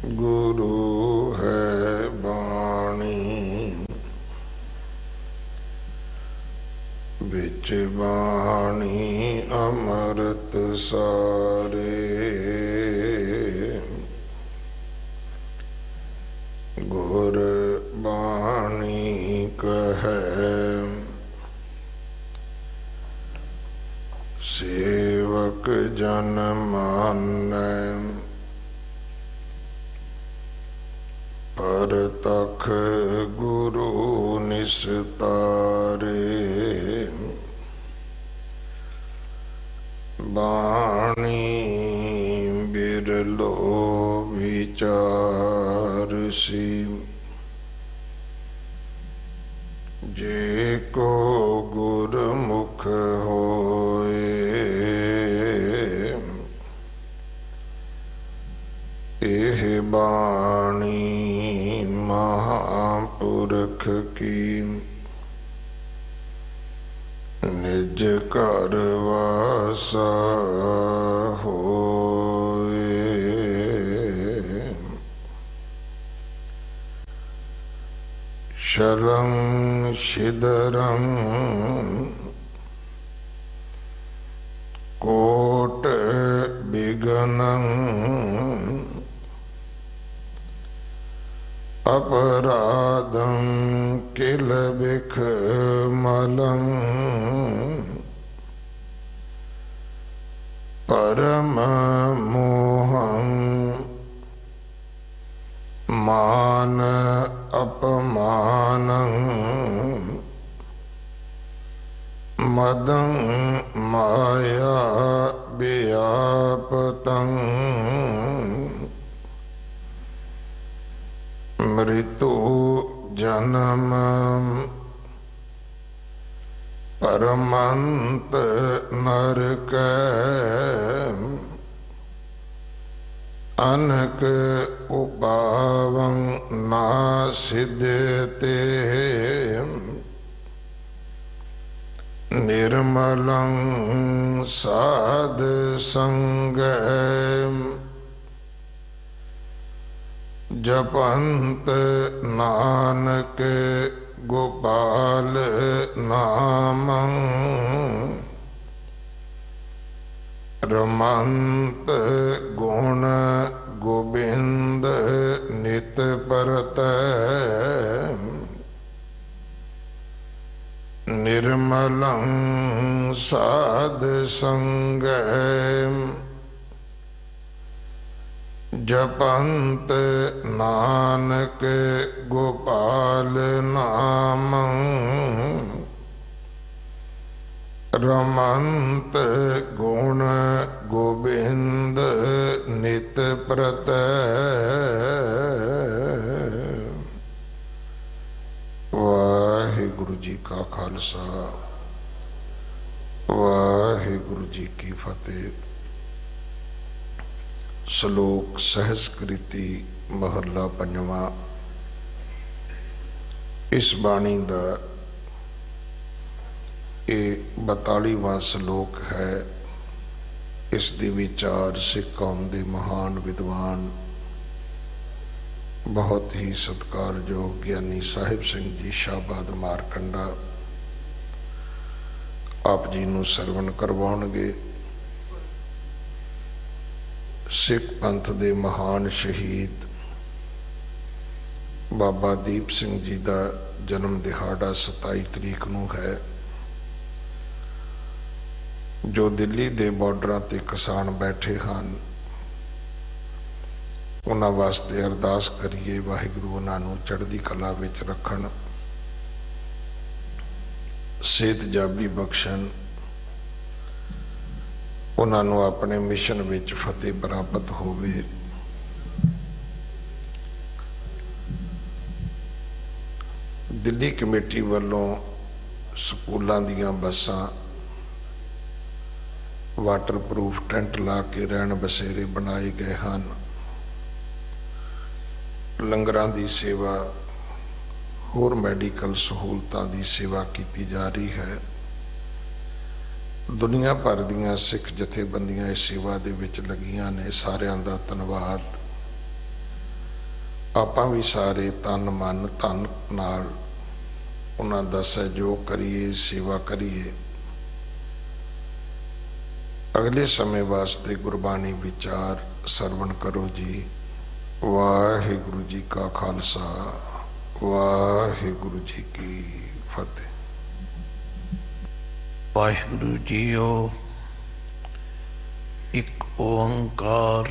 गुरु है बाणी बिच बाणी अमृत सारे। गुर बाणी कहे सेवक जन मानै। परतख गुरु निस्तारे। बाणी बिरलो विचारसी। जे को गुरमुख होए। एह बाणी महापुरख की निज घर वासा होए। शलं शिदरं कोट बिगनं अपराधं किल बिख मलं। परम मोहं मान अपमानं। मदं माया व्यापतं। मृत्यु जन्म परमंत नरक। अनक उपावं ना सिद्ध्यते। निर्मलं साध संगम। जपंत नानक गोपाल नामं। रमंत गुण गोविंद नित परतै। निर्मलं साध संगम। जपंत नानक गोपाल नामं। रमंत गुण गोविंद नित परतै। वाहिगुरु जी का खालसा वाहिगुरु जी की फतेह। श्लोक सहस्कृति महला पंजवा। इस बाणी का ये 42वां श्लोक है। इस दी विचार सिख कौम के महान विद्वान बहुत ही सत्कारयोग ज्ञानी साहिब सिंह जी शाहबाद मारकंडा आप जी नूं सरवण करवाउणगे। सिख पंथ दे महान शहीद बाबा दीप सिंह जी का जन्म दिहाड़ा 27 तरीक नूं है। जो दिल्ली दे बॉर्डरां ते किसान बैठे हैं उन्हां वास्ते अरदास करिए वाहिगुरू उन्हां नूं चढ़दी कला विच रखण, सेहत जाबी बख्शण, उन्हां नूं अपने मिशन विच फतेह प्राप्त होवे। दिल्ली कमेटी वालों स्कूलों दीयां बसां वाटरप्रूफ टेंट ला के रहन बसेरे बनाए गए हैं। लंगरां दी सेवा होर मैडिकल सहूलतां दी सेवा की जा रही है। दुनिया भर दियां सिख जथेबंदियां इस सेवा दे विच लगियां ने। सारियां दा धन्नवाद। ਆਪਾਂ ਵੀ ਸਾਰੇ ਤਨ ਮਨ ਧਨ ਨਾਲ ਉਹਨਾਂ ਦਾ ਸਹਿਯੋਗ ਕਰੀਏ, ਸੇਵਾ ਕਰੀਏ। ਅਗਲੇ ਸਮੇਂ ਵਾਸਤੇ ਗੁਰਬਾਣੀ ਵਿਚਾਰ ਸਰਵਣ ਕਰੋ ਜੀ। ਵਾਹਿਗੁਰੂ ਜੀ ਕਾ ਖਾਲਸਾ, ਵਾਹਿਗੁਰੂ ਜੀ ਕੀ ਫਤਿਹ। ਵਾਹਿਗੁਰੂ ਜੀਓ। ਇੱਕ ਓੰਕਾਰ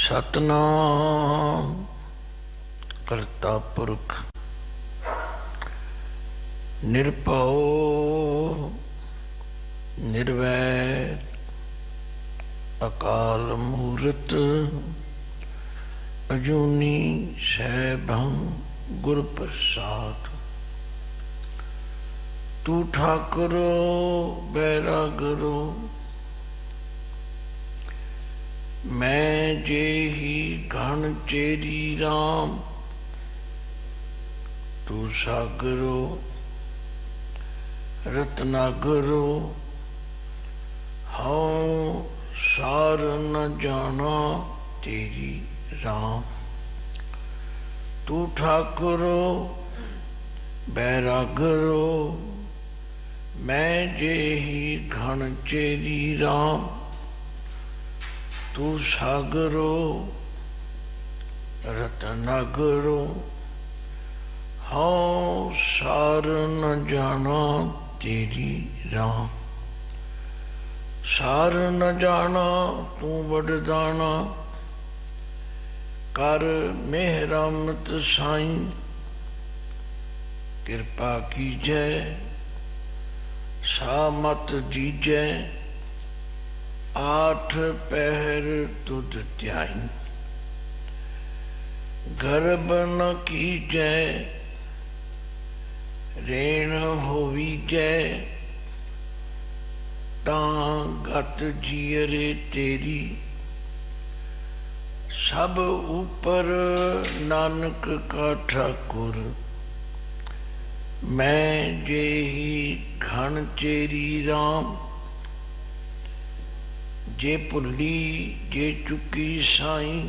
ਸਤਨਾਮ ਕਰਤਾ ਪੁਰਖ ਨਿਰਭਉ ਨਿਰਵੈਰ ਅਕਾਲ ਮੂਰਤ ਅਜੂਨੀ ਸੈਭੰ ਗੁਰ ਪ੍ਰਸਾਦ। ਤੂ ਠਾਕੁਰੋ ਬੈਰਾਗਰੋ ਮੈਂ जेहि घन चेरी राम। तू सागरो रत्नागरो हाँ सार न जाना तेरी राम। तू ठाकुरो बैरागरो मैं जेहि घन चेरी राम। तू सागरो रत्नागरो हाँ सार न जाना तेरी राम। सार न जाना तू वरदाना कर मेहरमत साईं। कृपा कीजै सा मत दीजै आठ पहर तुध त्याई। गर्भ न कीजै रेण होवीजै तां गत जियरे तेरी। सब ऊपर नानक का ठाकुर मैं जेहि घन चेरी राम। जे भुली जे चुकी साईं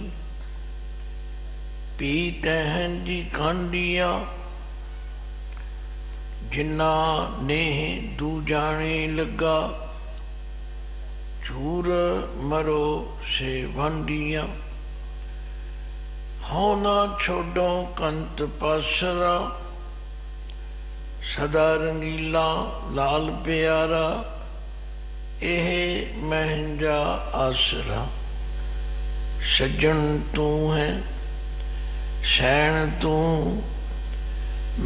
पी तहन जी कांडिया। जिन्ना नेह दू जाने लगा चूर मरो से वंडिया। हो ना छोड़ो कंत पासरा सदा रंगीला लाल प्यारा। एह महंजा आसरा सज्जन तू है सैन तू।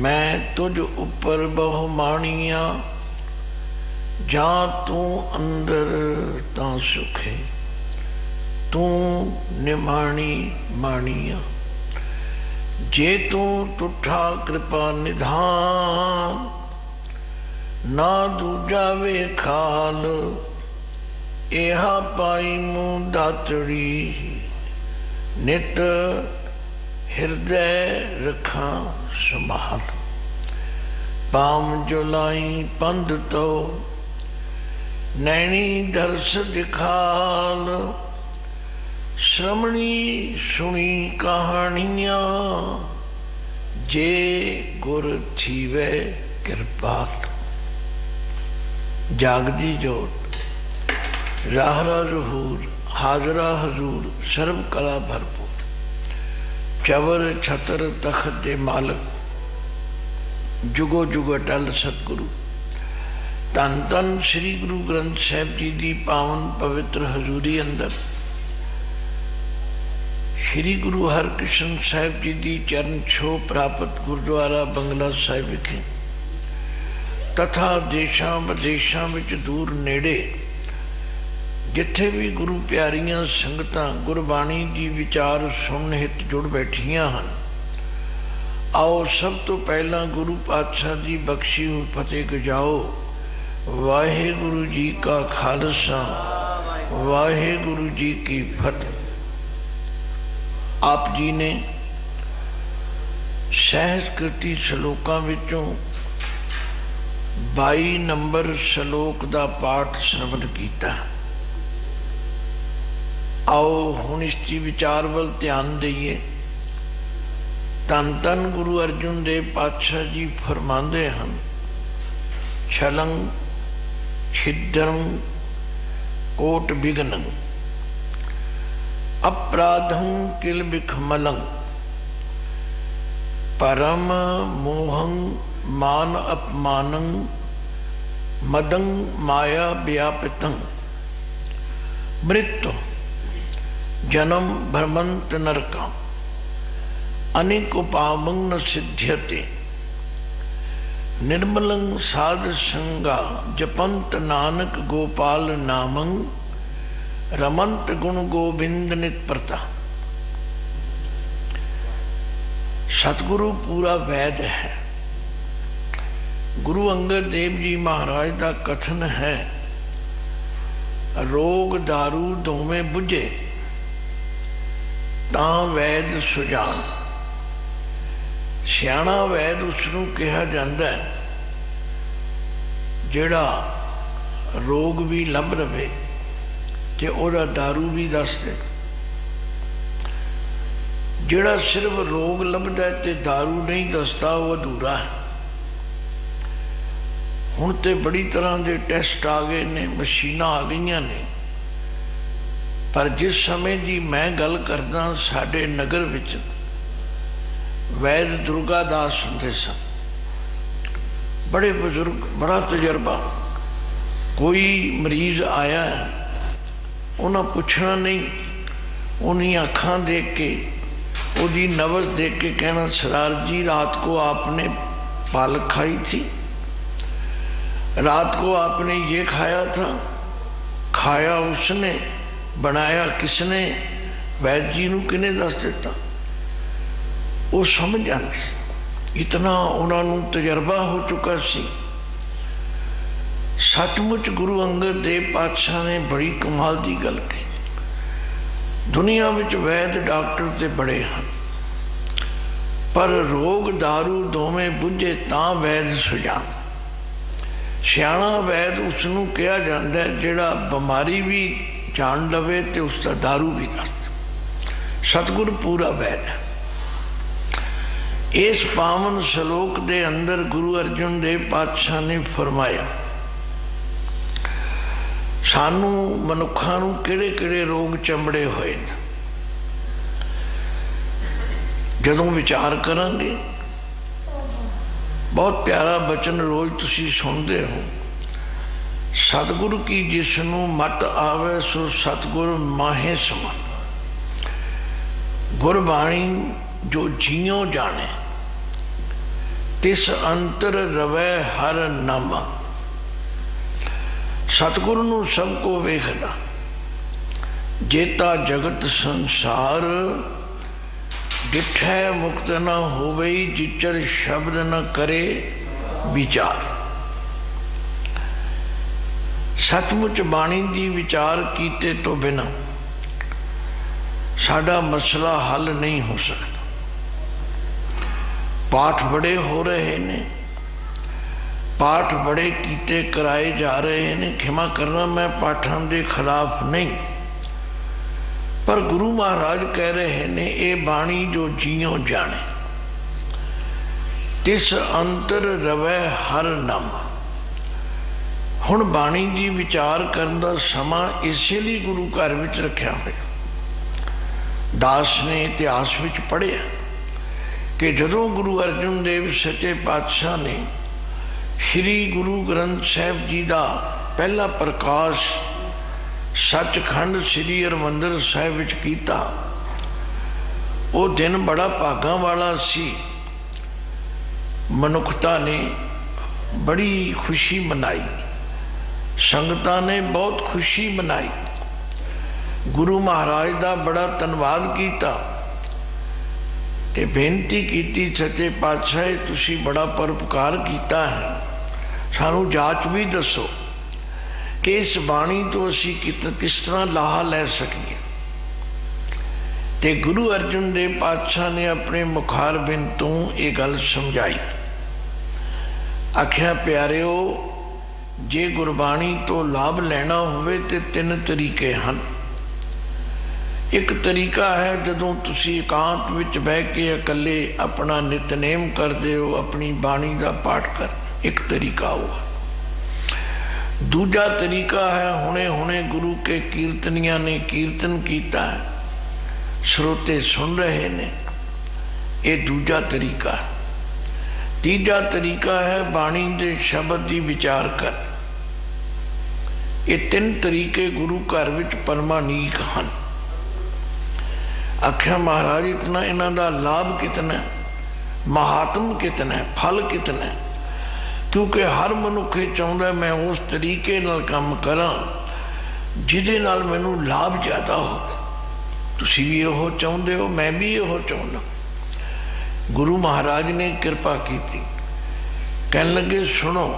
मैं तुझ उपर बहुमानिया जा तू अंदर ता सुखे। तू निमाणी मानिया जे तू टुठा कृपा निधान। ना दूजा वे खाल एहा पाई मुँह दातड़ी। नित हृदय रखा संभाल। पाम जुलाई पंध तो नैनी दर्श दिखाल। श्रमणी सुनी कहानियाँ जे गुर थीवे कृपाल। जागदी जोत राहरा जहूर हाजरा हजूर सर्व कला भरपूर। चवर छतर तखत दे मालक जुगो जुग अटल सतगुरु। धन धन श्री गुरु ग्रंथ साहिब जी की पावन पवित्र हजूरी अंदर श्री गुरु हरकृष्ण साहिब जी की चरण छो प्राप्त गुरुद्वारा बंगला साहिब विखे तथा देशा विदेशा विच दूर नेड़े जिथे भी गुरु प्यारियां संगतां गुरबाणी की विचार सुन हित जुड़ बैठियां हन। आओ सब तो पहला गुरु पातशाह जी बख्शी हुई फतेह गजाओ। वाहिगुरु जी का खालसा वाहिगुरु जी की फतेह। आप जी ने सहस्कृति श्लोकां विचों 22 नंबर श्लोक का पाठ श्रवण किया। आओ हुण इसकी विचार वल ध्यान दईए। धन धन गुरु अर्जुन देव पातशाह जी फरमाते हैं, छलं छिद्रं कोट विघ्नं अपराधं किल बिखमलं परम मोहं मान अपमानं मदं माया व्यापितं मृत्यु जन्म भ्रमंत नरका अनेक उपामं न सिद्ध्यते निर्मलं साध संगा जपंत नानक गोपाल नामं रमंत गुण गोविंद नित प्रता। सतगुरु पूरा वैद है। गुरु अंगद देव जी महाराज का कथन है, रोग दारू दोवें बुझे तां वैद सुजान। सियाणा वैद उसनूं कहा जाता है जिहड़ा रोग भी लभ रहे ते ओहदा दारू भी दस दे। जिहड़ा सिर्फ रोग लभदा है ते दारू नहीं दसदा वो अधूरा है। हुण ते बड़ी तरह के टैसट आ गए ने, मशीनां आ गई ने, पर जिस समय की मैं गल करदा साडे नगर विच वैद दुर्गा दास हुंदे सन, बड़े बुजुर्ग, बड़ा तजर्बा। कोई मरीज आया है, उन्हें पूछना नहीं, उन्हीं अखां देख के उदी नब्ज़ देख के कहना, सरदार जी रात को आपने पालक खाई थी, रात को आपने ये खाया था, खाया उसने, बनाया किसने, वैद जी नूं किने दस दिता। वो समझ जाते, इतना उन्होंने तजर्बा हो चुका सी। सचमुच गुरु अंगद देव पातशाह ने बड़ी कमाल की गल कही। दुनिया में वैद डॉक्टर तो बड़े हैं, पर रोग दारू दोवें बुझे तां वैद सुजान। सियाणा वैद उसनूं कहा जाता है जिहड़ा बीमारी भी जान लवे तो उसका दारू भी दस। सतगुर पूरा वैद है। इस पावन श्लोक के अंदर गुरु अर्जुन देव पातशाह ने फरमाया, सानू मनुखा नूं किहड़े किहड़े रोग चंबड़े हुए ने। जदों विचार करांगे, बहुत प्यारा बचन रोज तुसी सुनते हो, सतगुरु की जिसनों मत आवे सो सतगुर माहे समान। गुरबाणी जो जियो जाने तिस अंतर रवै हर नामा। सतगुरु नूं सब को वेखदा, जेता जगत संसार डिठै मुक्त न होवई, जिचर शब्द न करे विचार। सचमुच बाणी की विचार कीते तो बिना साडा मसला हल नहीं हो सकता। पाठ बड़े हो रहे ने, पाठ बड़े कीते कराए जा रहे हैं। क्षमा करना, मैं पाठां दे खिलाफ नहीं, पर गुरु महाराज कह रहे ने, ये बाणी जो जियो जाने तिस अंतर रवै हर नाम। हुण बाणी की विचार करने का समा इसलिए गुरु घर विच रखा होया। दास ने इतिहास विच पढ़िया कि जदों गुरु अर्जुन देव सच्चे पातशाह ने श्री गुरु ग्रंथ साहिब जी का पहला प्रकाश सचखंड श्री हरमंदिर साहिब विच कीता, वो दिन बड़ा भागां वाला सी। मनुखता ने बड़ी खुशी मनाई, संगतां ने बहुत खुशी मनाई, गुरु महाराज का बड़ा धन्यवाद किया ते बेनती की, सच्चे पातशाह तुसी बड़ा परोपकार किया है, सानू जाच भी दसो कि इस बाणी तो असी किस तरह लाहा लै सकीए। ते गुरु अर्जुन देव पातशाह ने अपने मुखार बिन तो ये गल समझाई। आख्या प्यारिओ, जे गुरबाणी तो लाभ लेना होवे ते तीन तरीके हैं। एक तरीका है जदों तुसी एकांत विच बह के इकल्ले अपना नितनेम करते हो, अपनी बाणी का पाठ कर, एक तरीका हुआ। दूजा तरीका है हुणे हुणे गुरु के कीर्तनिया ने कीर्तन किया है, श्रोते सुन रहे ने, ये दूजा तरीका है। तीजा तरीका है बाणी दे शब्द की विचार कर। ये तीन तरीके गुरु घर विच परमानीक हैं। आख्या महाराज इतना इन्हां दा लाभ कितना है, महात्म कितना है, फल कितना है, क्योंकि हर मनुख चाहता मैं उस तरीके नाल काम करा जिहदे नाल मैनू लाभ ज़्यादा हो। तुसी भी इहो चाहुंदे हो, मैं भी इहो चाहुंदा। गुरु महाराज ने कृपा की, कहन लगे सुनो,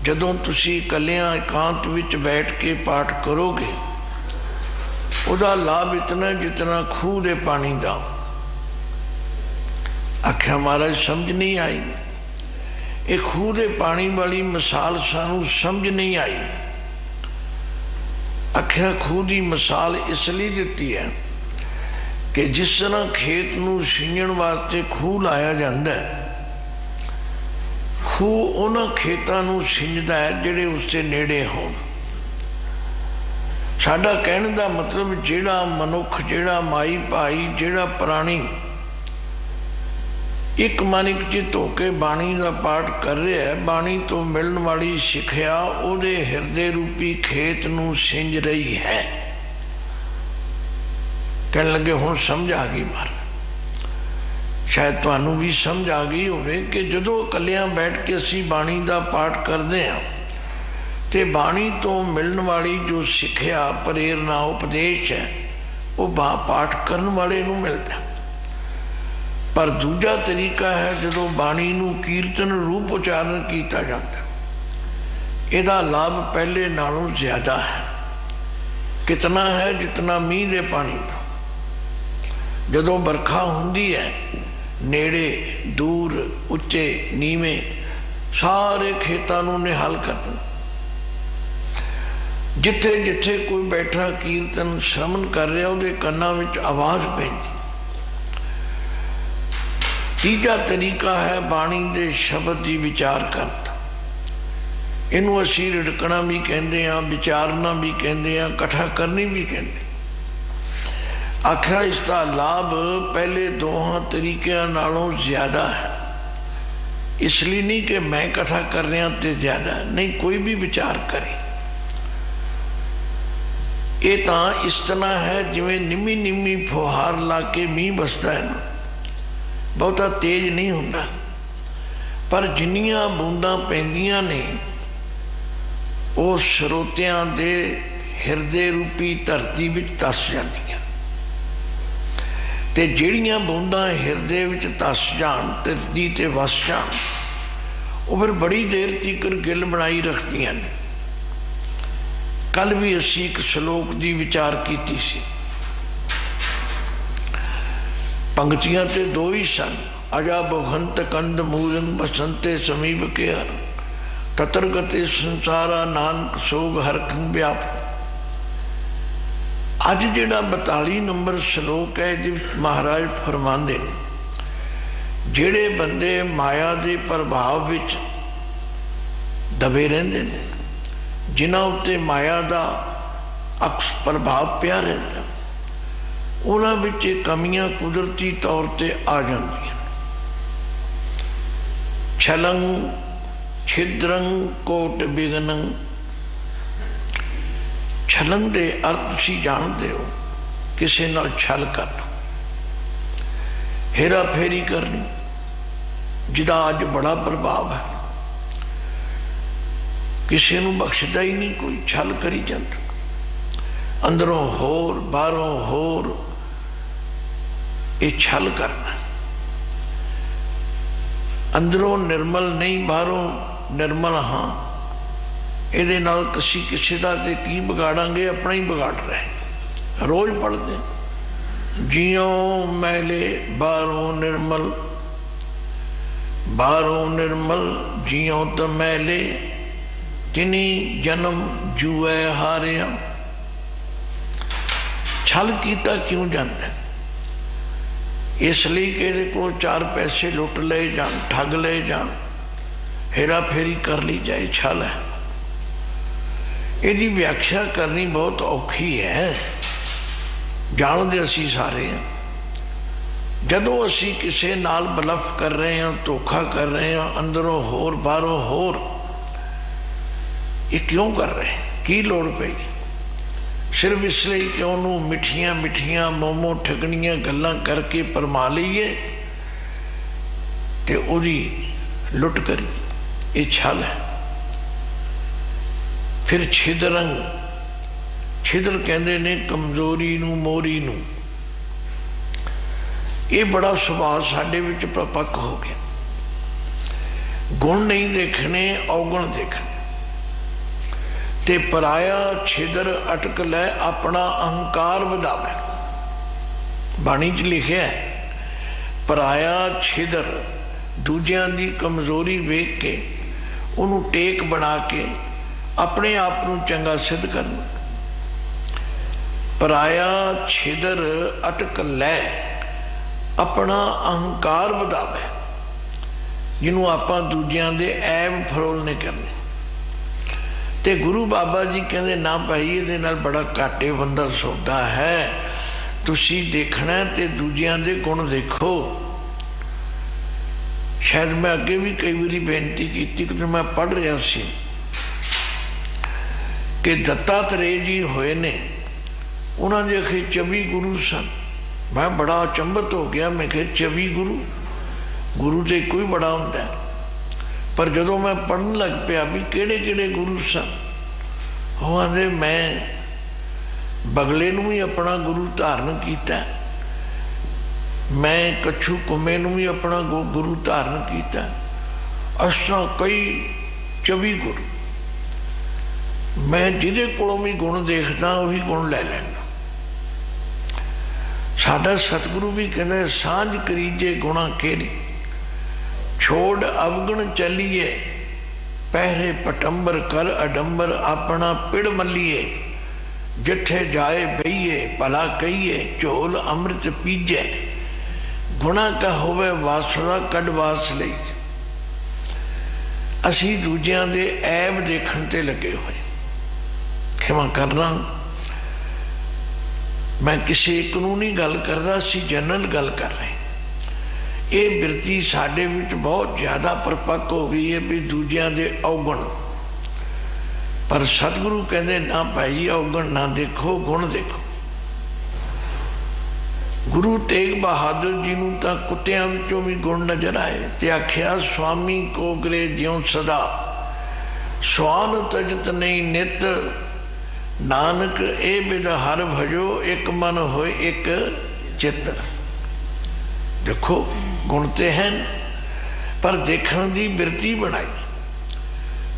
जदों तुसी कलियां एकांत विच बैठ के पाठ करोगे उदा लाभ इतना जितना खूह दे पानी का। आख्या महाराज समझ नहीं आई, ये खूह दे पानी वाली मिसाल सानू समझ नहीं आई। आख्या खूह की मिसाल इसलिए दिती है कि जिस तरह खेत नूं सींचण वास्ते खूह लाया जाता है, खूह उन्हां खेतां नूं सींचदा है जिहड़े उसके नेड़े होण। साडा कहने का मतलब जिहड़ा मनुख, जिहड़ा माई भाई, जिहड़ा प्राणी एक मानिक चित होके बाणी का पाठ कर रहा है, बाणी तो मिलने वाली सिक्ख्या उहदे हिरदे रूपी खेत नूं सिंज रही है। कहने लगे हुण समझ आ गई महाराज, शायद तुहानू भी समझ आ गई होवे कि जदों इकल्लियां बैठ के असी बाणी का पाठ करते हैं ते बाणी तो मिलने वाली जो सिक्ख्या, प्रेरणा, उपदेश है वो पाठ करने वाले नूं मिलता। पर दूजा तरीका है जदों बाणी नूं कीर्तन रूप उच्चारण किया जाता, इहदा लाभ पहले नालों ज्यादा है। कितना है? जितना मीह दे पानी का। जदों बरखा हुंदी है, नेड़े दूर उच्चे नीवे सारे खेतों नूं निहाल कर दिंदा। जिथे जिथे कोई बैठा कीर्तन श्रवण कर रहा उहदे कन्नां विच आवाज़ पैंदी। तीजा तरीका है बाणी दे शब्द की विचार करना। इनू असी रिड़कना भी कहते हैं, विचारना भी कहते हैं, इकट्ठा करनी भी कहते। आख्या इसका लाभ पहले दोहां तरीकों नालों ज्यादा है। इसलिए नहीं कि मैं कथा कर रहा तो ज्यादा नहीं, कोई भी विचार करे। ये तो इस तरह है जिवें निमी निमी फुहार ला के मीह बसता है ना, बहुता तेज नहीं होंदा, पर जिन्नियां बूंदां पैंदियां ने वो श्रोतियां दे हिरदे रूपी धरती विच तस जांदियां। ते जिहड़ियां बूंदां हिरदे विच तस जाण, धरती ते वस जाण, वो फिर बड़ी देर तक गिल बनाई रखदियां ने। कल भी असी एक श्लोक की विचार की सी। पंक्तियां तो दो ही सन, अजा भगवंत कंद मूलंग बसंते समीप के हर, ततर गते संसारा नानक सोग हरखं व्याप्त। अज जिहड़ा 42 नंबर श्लोक है जिस महाराज फरमांदे ने, जिहड़े बंदे माया के प्रभाव विच दबे रहिंदे ने, जिन्हां उत्ते माया का अक्स प्रभाव पिया रहिंदा, उन्हां विच कमियां कुदरती तौर पर आ जांदियां। छलं छिद्रं कोट बिघनं। छलन के अर्थ तुसीं जानते हो, किसी नाल छल करना, हेरा फेरी करनी, जिहदा अज बड़ा प्रभाव है। किसी नूं बख्शदा ही नहीं कोई, छल करी जाता, अंदरों होर बाहरों होर, ये छल करना। अंदरों निर्मल नहीं, बाहरों निर्मल हाँ, ये कसी किसी का तो की बिगाड़ांगे, अपना ही बिगाड़ रहे। रोज पढ़ते जियों मैले बाहरों निर्मल, बाहरों निर्मल जियों तो मैले, तिनी जन्म जुए हारिया। छल कीता क्यों जाता? इसलिए कि इहदे कोल 4 पैसे लुट ले जान, ठग ले जान, हेरा फेरी कर ली जाए, छल है। इसकी व्याख्या करनी बहुत औखी है। जानते असी सारे हैं, जदों असी किसी नाल बलफ कर रहे हैं, धोखा कर रहे हैं, अंदरों होर बाहरों होर, ये क्यों कर रहे हैं? की लोड़ पई? सिर्फ इसलिए कि उन्होंने मिठिया मिठिया मोमो ठगनिया गल्लां करके परमा लीए ते उहदी लुट करी। ये छल है। फिर छिदरंग, छिदर कहते ने कमजोरी नूं, मोरी नूं। ये बड़ा सुभाव साडे विच प्रपक हो गया। गुण नहीं देखने, अवगुण देखने। ते पराया छिदर अटक लै, अपना अहंकार वधावे। बाणी च लिखिया है, पराया छिदर दूजियां दी कमजोरी वेख के उन्होंने टेक बना के अपने आप को चंगा सिद्ध करना। पराया छिदर अटक लै, अपना अहंकार वधावे, जिन्हों आपां दूजियां दे ऐब फरोलने करने। ते गुरु बाबा जी कहते ना भाई ये नाल बड़ा घाटे बंदा सौदा है, तुसी देखना ते दूजियां दे गुण देखो। शायद मैं अगे भी कई बारी बेनती की कि मैं पढ़ रहा सी कि दत्तात्रेय जी होए ने, उन्होंने आखे 24 गुरु सन। मैं बड़ा अचंभित हो गया, मैं कहा 24 गुरु, गुरु तो कोई बड़ा होंदा है। पर जदों मैं पढ़न लग पिया भी किहड़े किहड़े गुरु सन, वो आंदे मैं बगले नूं भी अपना गुरु धारण किया, मैं कच्छू कुमे नूं भी अपना गुरु धारण किया। इस तरह कई 24 गुरु, मैं जिहदे कोलों भी गुण देखदा उही गुण लै लैना। साडा सतगुरु भी कहंदा सांझ करीजे गुणा केरी, छोड़ अवगुण चलिए, पहरे पटंबर कर अडंबर, अपना पिड़ मलिए, जिथे जाए बहिए, भला कहिए, झोल अमृत पीजे, गुणा का होवे वासना कड वास लई। असी दूजियां दे ऐब देखण ते लगे हुए। क्षमा करना, मैं किसी कानूनी गल करदा सी, जनरल गल कर रहे। ये बिरती साडे विच बहुत ज़्यादा परपक हो गई है भी दूजियां दे अवगुण। पर सतगुरु कहते ना भाई अवगुण ना देखो, गुण देखो। गुरु तेग बहादुर जी नूं तां कुत्तियां विचों भी गुण नजर आए ते आख्या स्वामी को गरे ज्यों सदा, स्वान तजत नहीं नित, नानक ए बिद हर भजो, एक मन होए एक चित। देखो गुण तो हैं पर देखने की बिरती बनाई।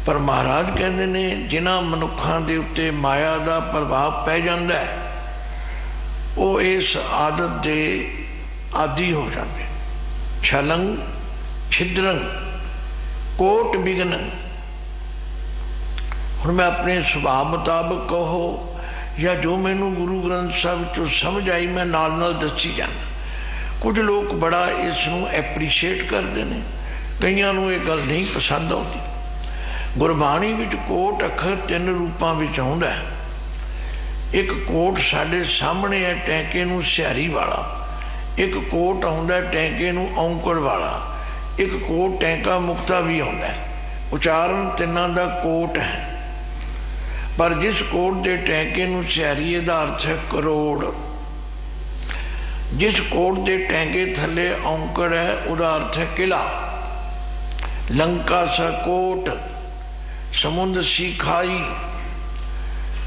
पर महाराज कहते ने जिन्हां मनुखों के उत्ते माया का प्रभाव पै जाता है, वो इस आदत के आदि हो जाते। छलंग छिद्रंग कोट विघन। हुण मैं अपने सुभाव मुताबिक कहो या जो मैनू गुरु ग्रंथ साहिब चो समझ आई मैं नाल नाल दसी जाना। कुछ लोग बड़ा इसनूं एप्रीशिएट करते हैं, कईयां नूं ये गल नहीं पसंद आती। गुरबाणी विच कोट अखर 3 रूपां विच आउंदा है। एक कोट साडे सामने है टैंके नूं सिहारी वाला, एक कोट आउंदा टैंके नूं औंकड़ वाला, एक कोट टैंका मुक्ता भी आउंदा है। उचारण तिन्हां दा कोट है। पर जिस कोट के टैंके नूं सिहारी दा अर्थ है करोड़, जिस कोट के टैंके थले औंकड़ है उदा अर्थ है किला। लंका सा कोट, समुद्र सी खाई।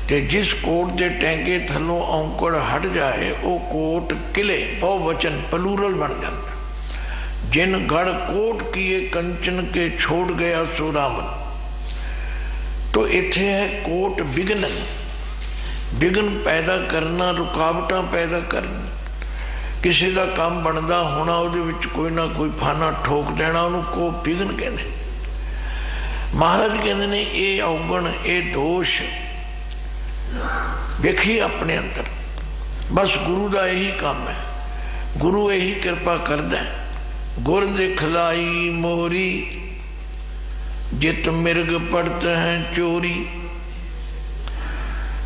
ते जिस कोट के टैंके थलों औंकड़ हट जाए वो कोट किले, बहुवचन प्लूरल बन जाता। जिन गढ़ कोट किए कंचन के छोड़ गया सो रावण। तो इत्थे है कोट विघन, विघन पैदा करना, रुकावट पैदा करना। किसी का काम बनता होना वो कोई ना कोई फाना ठोक देना, उन्होंने को विघन कहते। महाराज कहते ने ये अवगुण, ये दोष वेखिए अपने अंदर। बस गुरु का यही काम है, गुरु यही कृपा करदा है। गुर दिखलाई मोरी जित मिर्ग पड़ते हैं चोरी।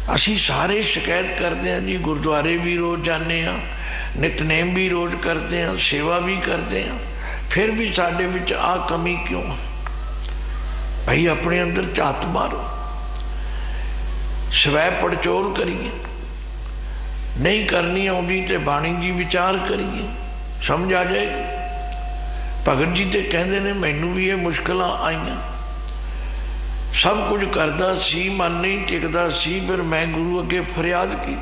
असी सारे शिकायत करते हैं जी, गुरुद्वारे भी रोज जाने हैं, नितनेम भी रोज करते हैं, सेवा भी करते हैं, फिर भी साडे विच आ कमी क्यों? भाई अपने अंदर झात मारो, स्वै पड़चोल करिए। नहीं करनी आउंदी ते बाणी जी विचार करिए, समझ आ जाएगी। भगत जी तो कहते ने मैनू भी ये मुश्किल आईयां, सब कुछ करता सी, मन नहीं टिकता सी, फिर मैं गुरु अगे फरियाद की।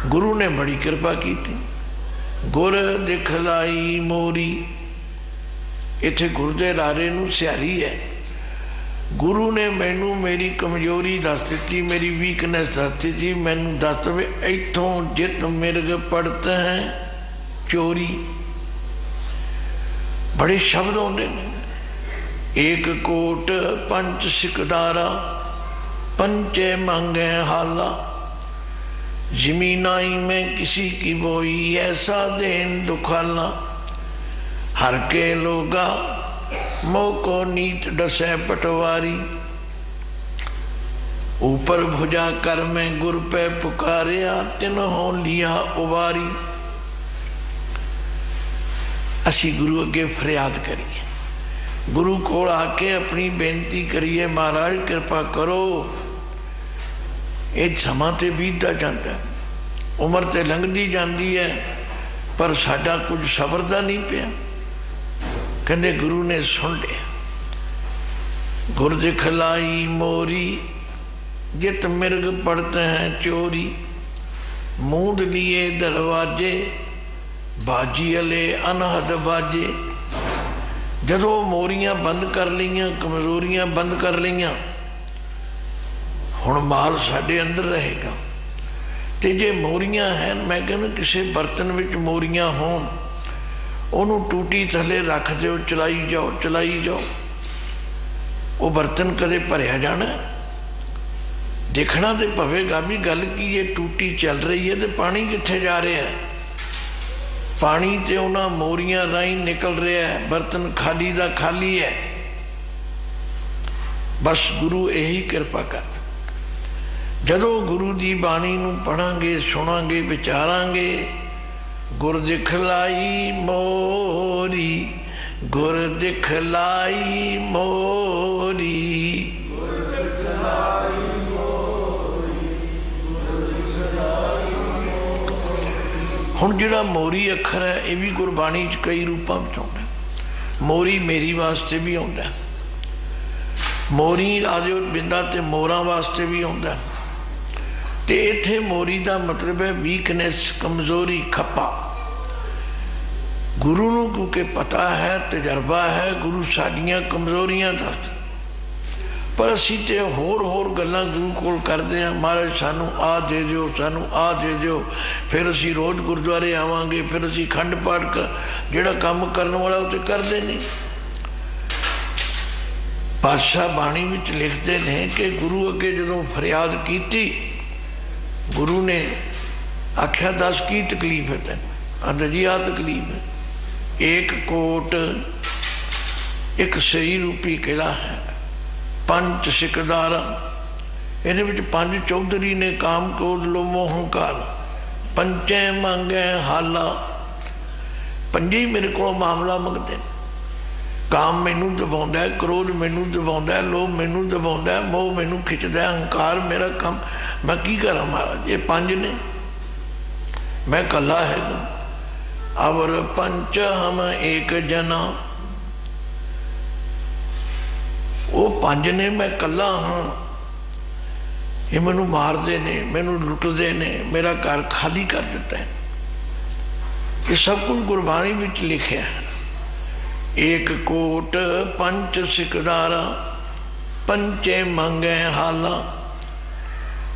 गुरु ने बड़ी कृपा की थी। गुर दिखलाई मोरी, इत्थे गुरु दे लारे नूं सियारी है। गुरु ने मैनू मेरी कमजोरी दस दी, मेरी वीकनेस दस दी, मैनू दस दे इथों जित मिर्ग पड़ते हैं चोरी। बड़े शब्द आउंदे ने, एक कोट पंच सिकदारा, पंचे मांगे हाला। जमीनाई में किसी की बोई, ऐसा देन दुखाला। हर के लोगा मोको नीत डसे पटवारी। ऊपर भुजा कर में गुर पे पुकारिया, तिन्हों लिया उबारी। असी गुरु अगे फरियाद करिए, गुरु को आके अपनी बेनती करिए, महाराज कृपा करो। ये समा तो बीतता जाता है, उम्र तो लंघती जाती है, पर साडा कुछ सबरदा नहीं पिया। कहते गुरु ने सुन लिया। गुर दिखलाई मोरी जित मिर्ग पड़ते हैं चोरी। मूंद लिए दरवाजे बाजी अले अनहद बाजे। जदों मोरियां बंद कर लियां, कमजोरियां बंद कर लियां, हुण माल साडे अंदर रहेगा। ते जे मोरियां हैं, मैं कहना किसी बर्तन विच मोरियां होण, उन्हों टूटी थले रख दो, चलाई जाओ चलाई जाओ, वो बर्तन कदे भरिया जाना? देखना तो पवेगा भी गल की ये टूटी चल रही है तो पानी कित्थे जा रहा है? पानी तो उन्होंने मोरियां राही निकल रहा है, बर्तन खाली का खाली है। बस गुरु यही कृपा कर। जदों गुरु की बाणी नूं पढ़ांगे, सुनांगे, विचारांगे, गुर दिखलाई मोरी, गुर दिखलाई मोरी। हुण जिहड़ा मोरी अखर है, ये भी गुरबाणी च कई रूपों में आउंदा है। मोरी मेरी वास्ते भी आउंदा है, मोरी राजो बिंदा ते मोरां वास्ते भी आउंदा है। ते इत्थे मोरी का मतलब है वीकनेस, कमजोरी, खप्पा। गुरु नूं क्योंकि पता है, तजर्बा है, गुरु साडियां कमजोरियां दस। पर असी तो होर होर गल्लां गुरु कोल करते हैं, महाराज सानू आ दे दिओ, सानू आ दे दिओ। फिर असी रोज़ गुरुद्वारे आवांगे, फिर असी खंड पाठ कर, जिहड़ा काम करने वाला वो तो करते नहीं। पातशाह बाणी विच लिखते हैं कि गुरु अगे जदों फरियाद कीती, गुरु ने आख्या दस की तकलीफ है तेन? आंदा जी आ तकलीफ है। एक कोट एक सही रूपी किला है, पंच सिकदारा। ये पंज चौधरी ने काम क्रोध लोभ मोह हंकार। पंचे मांगे हाला, पंजे मेरे को मामला मंगते हैं। काम मैनू दबाउंदा है, क्रोध मैनू दबाउंदा है, लोभ मैनू दबाउंदा है, मोह मैनू खिंचदा है, हंकार मेरा काम। मैं की करा महाराज? ये पंज ने, मैं कला है। अवर पंच हम एक जना। वो पंज ने, मैं कला हाँ। ये मैनू मारते ने, मैनू लुटते ने, मेरा घर खाली कर दिता है। ये सब कुछ गुरबाणी विच लिखिया है। एक कोट पंच सिकदारा, पंचे मांगे हाला।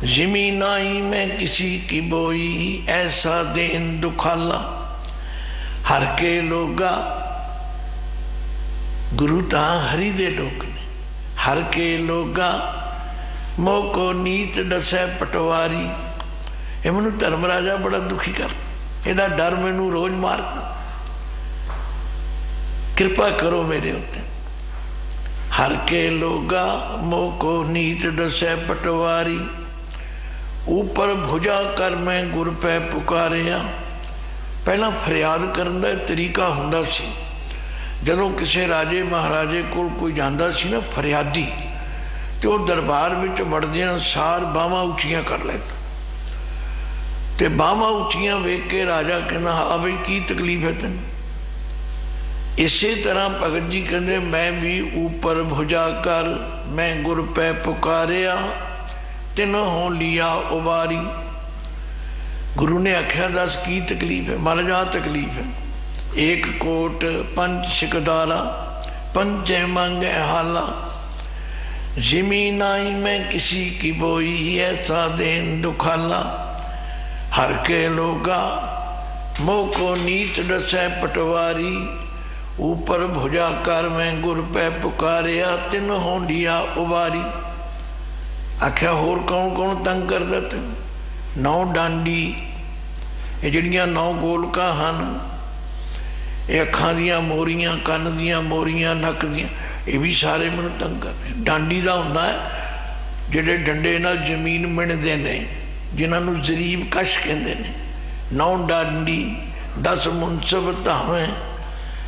जमीनाई में किसी की बोई, ऐसा देन दुखाला। हर के लोगा, गुरु ता हरि दे लोग ने। हर के लोगा मोको नीत दसे पटवारी। ये मैनू धर्म राजा बड़ा दुखी करता, इहदा डर मैनू रोज मारता, कृपा करो मेरे उत्ते। हर के लोगा मोह को नीत दसै पटवारी, ऊपर भुजा कर मैं गुर पै पुकारिया। पहला फरियाद करन दा तरीका हुंदा सी, जदों किसी राजे महाराजे कोल कोई जांदा सी ना फरियादी, तो वह दरबार विच वड़दियां सार बाहां उच्चियां कर लैंदा, ते बाहां उच्चियां वेख के राजा कहना हाँ बई की तकलीफ है तैनूं। इसे तरह भगत जी कहते मैं भी ऊपर भुजा कर मैं गुर पै पुकारिया, तिन हो लिया उबारी। गुरु ने आख्या दस की तकलीफ है। महाराज आ तकलीफ है, एक कोट पंच सिकदारा पंचे मांगे हाला, जमीन आई मैं किसी की बोई ऐसा देन दुखाला। हर के लोगा मोह को नीत दसै पटवारी, ऊपर भुजा कर मैं गुर पै पुकारिया, तिन हो लिया उबारी। आख्या होर कौन कौन तंग करदा तेन? 9 डांडी, ये जड़ियां 9 गोलका हन, ये अखां दियां मोरियां, कन दियां मोरियां, नक दियां, ये भी सारे मैनूं तंग करदे। डांडी दा हुंदा है जिहड़े डंडे नाल जमीन मिणदे ने, जिन्हां नूं जरीब कश कहंदे ने। 9 डांडी 10 मुनसब धावें,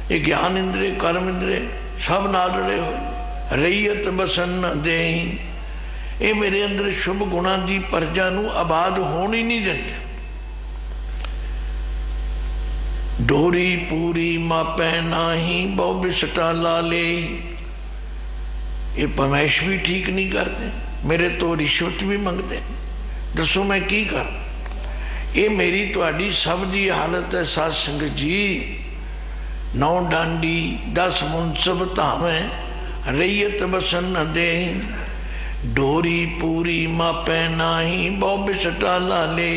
ये ज्ञान इंद्रे कर्म इंद्रे सब नाल रले होए। रईयत बसन न देही, ये मेरे अंदर शुभ गुणा की प्रजा नूं आबाद होने नहीं देंदे। डोरी पूरी मापै नाही, बहु बिसटा ला ले। ये परमेश भी ठीक नहीं करते, मेरे तो रिश्वत भी मंगते। दसो मैं की कर? ये मेरी तुहाडी सब दी हालत है साध संगत जी। 9 डांडी 10 मुनसब धावें, रईयत बसन न दे। डोरी पूरी मापै नाही, बहु बिसटा ला ले।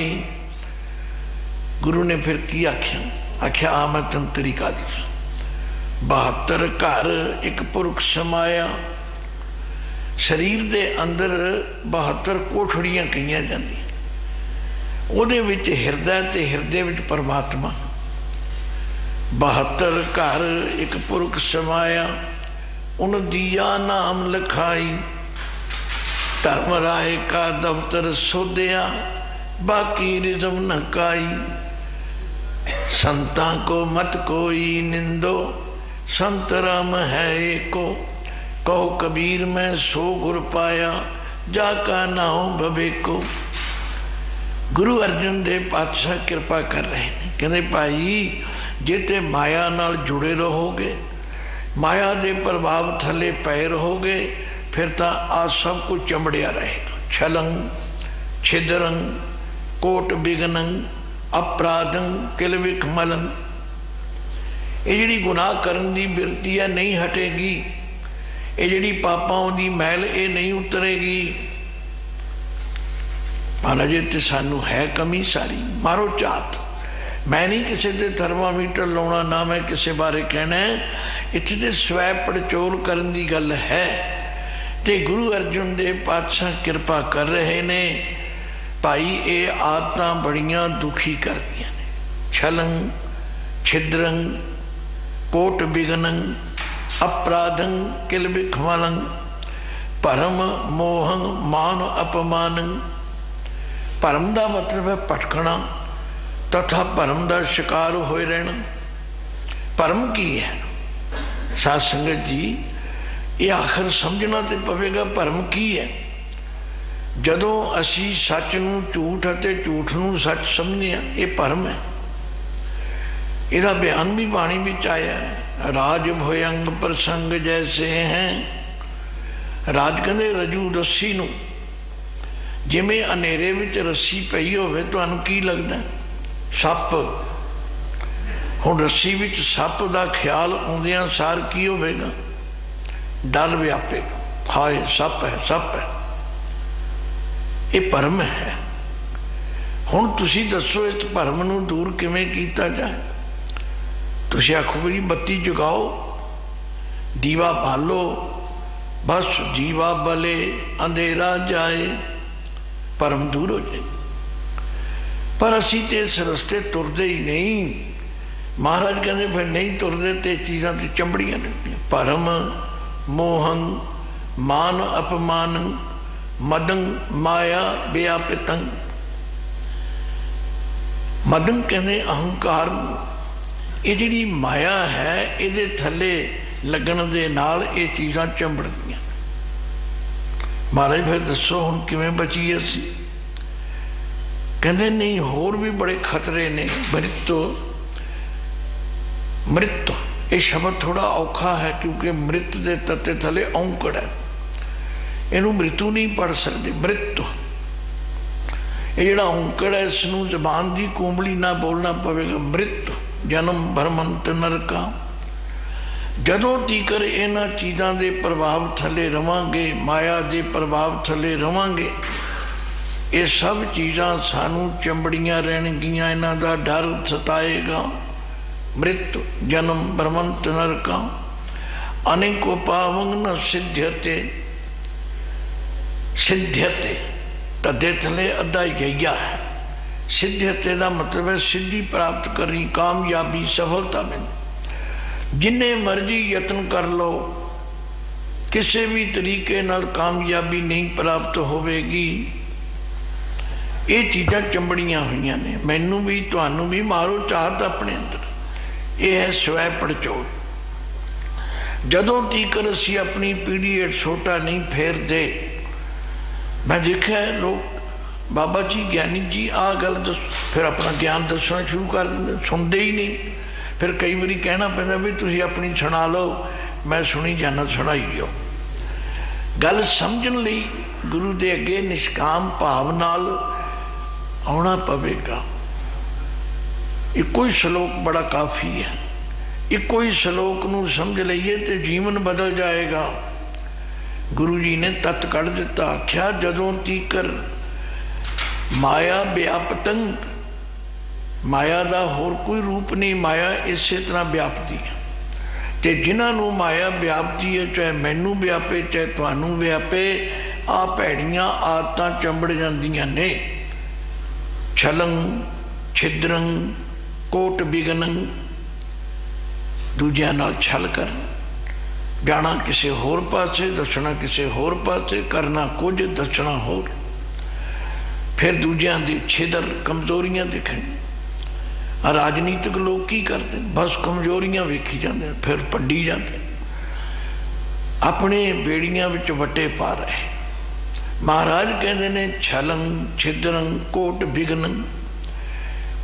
गुरु ने फिर की आख्या? आख्या आ मैं तेन तरीका दस। 72 घर एक पुरख समाया, शरीर दे अंदर 72 कोठड़ियां कहियां जांदियां। उहदे विच हिरदै ते हिरदे विच परमात्मा। 72 घर एक पुरख समाया, उन दिया नाम लिखाई। धर्म राय का दफ्तर सोधिया, बाकी रिजम न काई। संतां को मत कोई निंदो, संत राम है एको। कहो कबीर मैं सो गुर पाया, जाका नाम भवेको। गुरु अर्जन देव पातशाह कृपा कर रहे हैं, कहते भाई जे ते माया नाल जुड़े रहोगे, माया के प्रभाव थले पए रहोगे, फिर तो आ सब कुछ चमड़िया रहेगा। छलंग छिदरंग कोट बिगनंग अपराधंग किल विखमलंग। ये जिहड़ी गुनाह करन दी बिरती है नहीं हटेगी, ये जिहड़ी पापां दी मैल ये नहीं उतरेगी। महाराज इत्थे सानू है कमी सारी। मारो झात। मैं नहीं किसी ते थर्मामीटर लाउणा, ना मैं किसी बारे कहना है। इत्थे ते स्वै पड़चोल करन दी गल है। ते गुरु अर्जन देव पातशाह कृपा कर रहे ने। भाई ये आदतां बड़ियां दुखी करदियां ने। छलंग छिद्रंग कोट बिगनंग अपराधंग किल विखमलंग। भरम मोहंग मान अपमानंग। भरम का मतलब है भटकना तथा भरम का शिकार होए रहना। भरम की है साध संगत जी? ये आखिर समझना तो पवेगा भरम की है। जदों असी सच नूं झूठ अते झूठ नूं सच समझने, ये भरम है। इसका बयान भी बाणी विच आया है। राज भयंग प्रसंग जैसे हैं। राज कहते रजू रस्सी नूं, जिमें अनेरे विच रस्सी पई होवे, तुहानूं की लगदा? सप। हुण रस्सी विच सप दा ख्याल आउंदियां सार की होवेगा? डर व्यापेगा, हाय सप है सप है। ये भरम है। हुण तुसी दसो इस भरम नूं दूर किवें कीता जाए? तुसी आखो भी बत्ती जगाओ, दीवा बालो, बस जीवा बले अंधेरा जाए, भरम दूर हो जाए। पर असी तो इस रस्ते तुरते ही नहीं। महाराज कहते फिर नहीं तुरते तो चीज़ां तो चंबड़ियां लगदियां। भरम मोहन मान अपमान मदंग माया व्यापितंग। मदंग कहते अहंकार, ये जिहड़ी माया है इहदे थले लगन दे नाल ये चीज़ां चंबड़दियां। महाराज फिर दसो हुण किवें बचीए असीं? कहते नहीं होर भी बड़े खतरे ने। मृत ये शब्द थोड़ा औखा है क्योंकि मृत के तत्ते थले औंकड़ है, इनू मृत्यु नहीं पढ़ सकते। मृत ये जिहड़ा औंकड़ है इसनू जबान की कोंबली ना बोलना पवेगा। मृत जन्म भरमंत नरका। जदों तीकर इन्हां चीज़ां दे प्रभाव थले रवांगे, माया के प्रभाव थले रवांगे, ये सब चीज़ां सानू चंबड़ियां रहणगियां, इन्हां दा डर सताएगा। मृत्यु जन्म भ्रमंत नरका अनेको पावंग न सिद्ध्यते। सिद्ध्यते तदे थले अद्धा यया है। सिद्ध्यते का मतलब है सिद्धि प्राप्त करनी, कामयाबी सफलता मिलनी। जिन्ने मर्जी यत्न कर लो किसी भी तरीके नाल कामयाबी नहीं प्राप्त होवेगी। ये चीज़ां चंबड़ियां हुई ने। मैनू भी तुहानू भी मारो चाहत अपने अंदर, यह है स्वै पड़चोल। जदों तीकर असी अपनी पीढ़ी छोटा नहीं फेरते। मैं देखा है लोग बाबा जी ज्ञानी जी आ गल दस, फिर अपना ज्ञान दसना शुरू कर देंगे, सुनते ही नहीं। फिर कई बार कहना पैंदा भी तुसीं अपनी सुना लो, मैं सुनी जाना, सुनाई जाओ। गल समझण लई गुरु दे अगे निष्काम भाव नाल आना पवेगा। एको ही श्लोक बड़ा काफ़ी है। एको ही श्लोक नूं समझ लईए तो जीवन बदल जाएगा। गुरु जी ने तत् कढ़ दिता, आख्या जदों तीकर माया व्यापतंग, माया का होर कोई रूप नहीं, माया इस तरह व्यापती है। तो जिन्होंने माया व्यापती है, चाहे मैनू व्यापे चाहे तुहानू व्यापे, आ भैड़ियां आदतां चंबड़ जांदियां ने। छलंग छिद्रंग कोट बिगनंग, दूजिया नाल छल कर जाना किसी होर पासे, दसना किसी होर पासे, करना कुछ दसना होर। फिर दूजिया की छिदर कमजोरियां दिखनी। राजनीतिक लोग की करते बस कमजोरियां वेखी जाते, फिर पंडी जाते, अपने बेड़ियां विच वटे पा रहे। महाराज कहते ने छलंग छिदरंग कोट बिगनंग,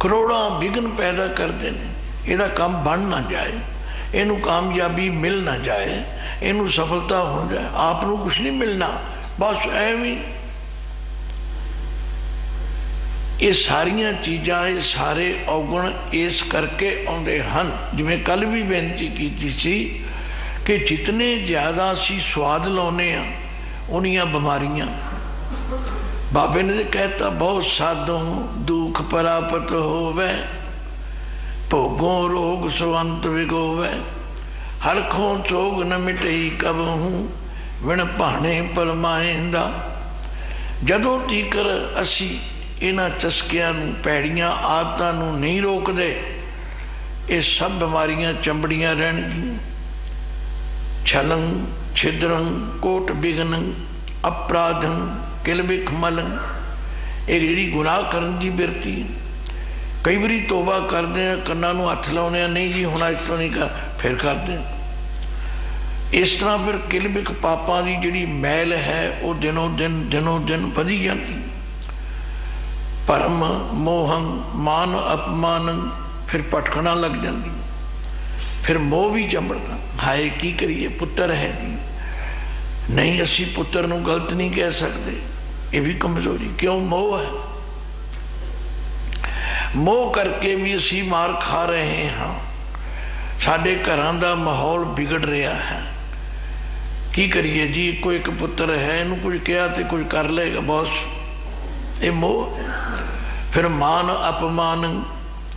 करोड़ा विघन पैदा करते हैं। यदा काम बन ना जाए, इनू कामयाबी मिल ना जाए, इनू सफलता हो जाए, आपनू कुछ नहीं मिलना, बस एवं। ये सारिया चीज़ां ये सारे अवगुण इस करके आउंदे हन। जिवें कल भी बेनती की सी कि जितने ज़्यादा असीं स्वाद लाउने आ उन्नियां बीमारियां। बाबे ने कहता बहुत साधों दुख परापत होवे, भोगों रोग सुवंत विगोवे, हरखों चोग न मिटई कबहूं, विण भाणे परमाइंदा। जदों तीकर असी इन्हां चस्कियां नूं पैड़ियां आदतां नूं नहीं रोकदे, ये सब बीमारियां चंबड़ियां रहणगियां। छलंग छिद्रंग कोट बिगनंग अपराधं किलबिख मलंग, एक जी गुनाह करन की बिरती। कई बार तोबा करते हैं, कन्ना नूं हथ लाउने, नहीं जी हुण अज तो नहीं कर, फिर करते हैं। इस तरह फिर किलबिख पापां की जिहड़ी मैल है वो दिनों दिन वधी जाती। भरम मोहन मान अपमान, फिर भटकना लग जाती। फिर मोह भी चंबड़दा, हाय की करिए पुत्र है जी, नहीं असी पुत्र नूं गलत नहीं कह सकते, ये भी कमजोरी। क्यों? मोह है। मोह करके भी असी मार खा रहे हाँ। साडे घरां दा माहौल बिगड़ रहा है। की करिए जी, कोई एक पुत्र है, इनू कुछ कहा तो कुछ कर लेगा, बस ये मोह। फिर मान अपमान,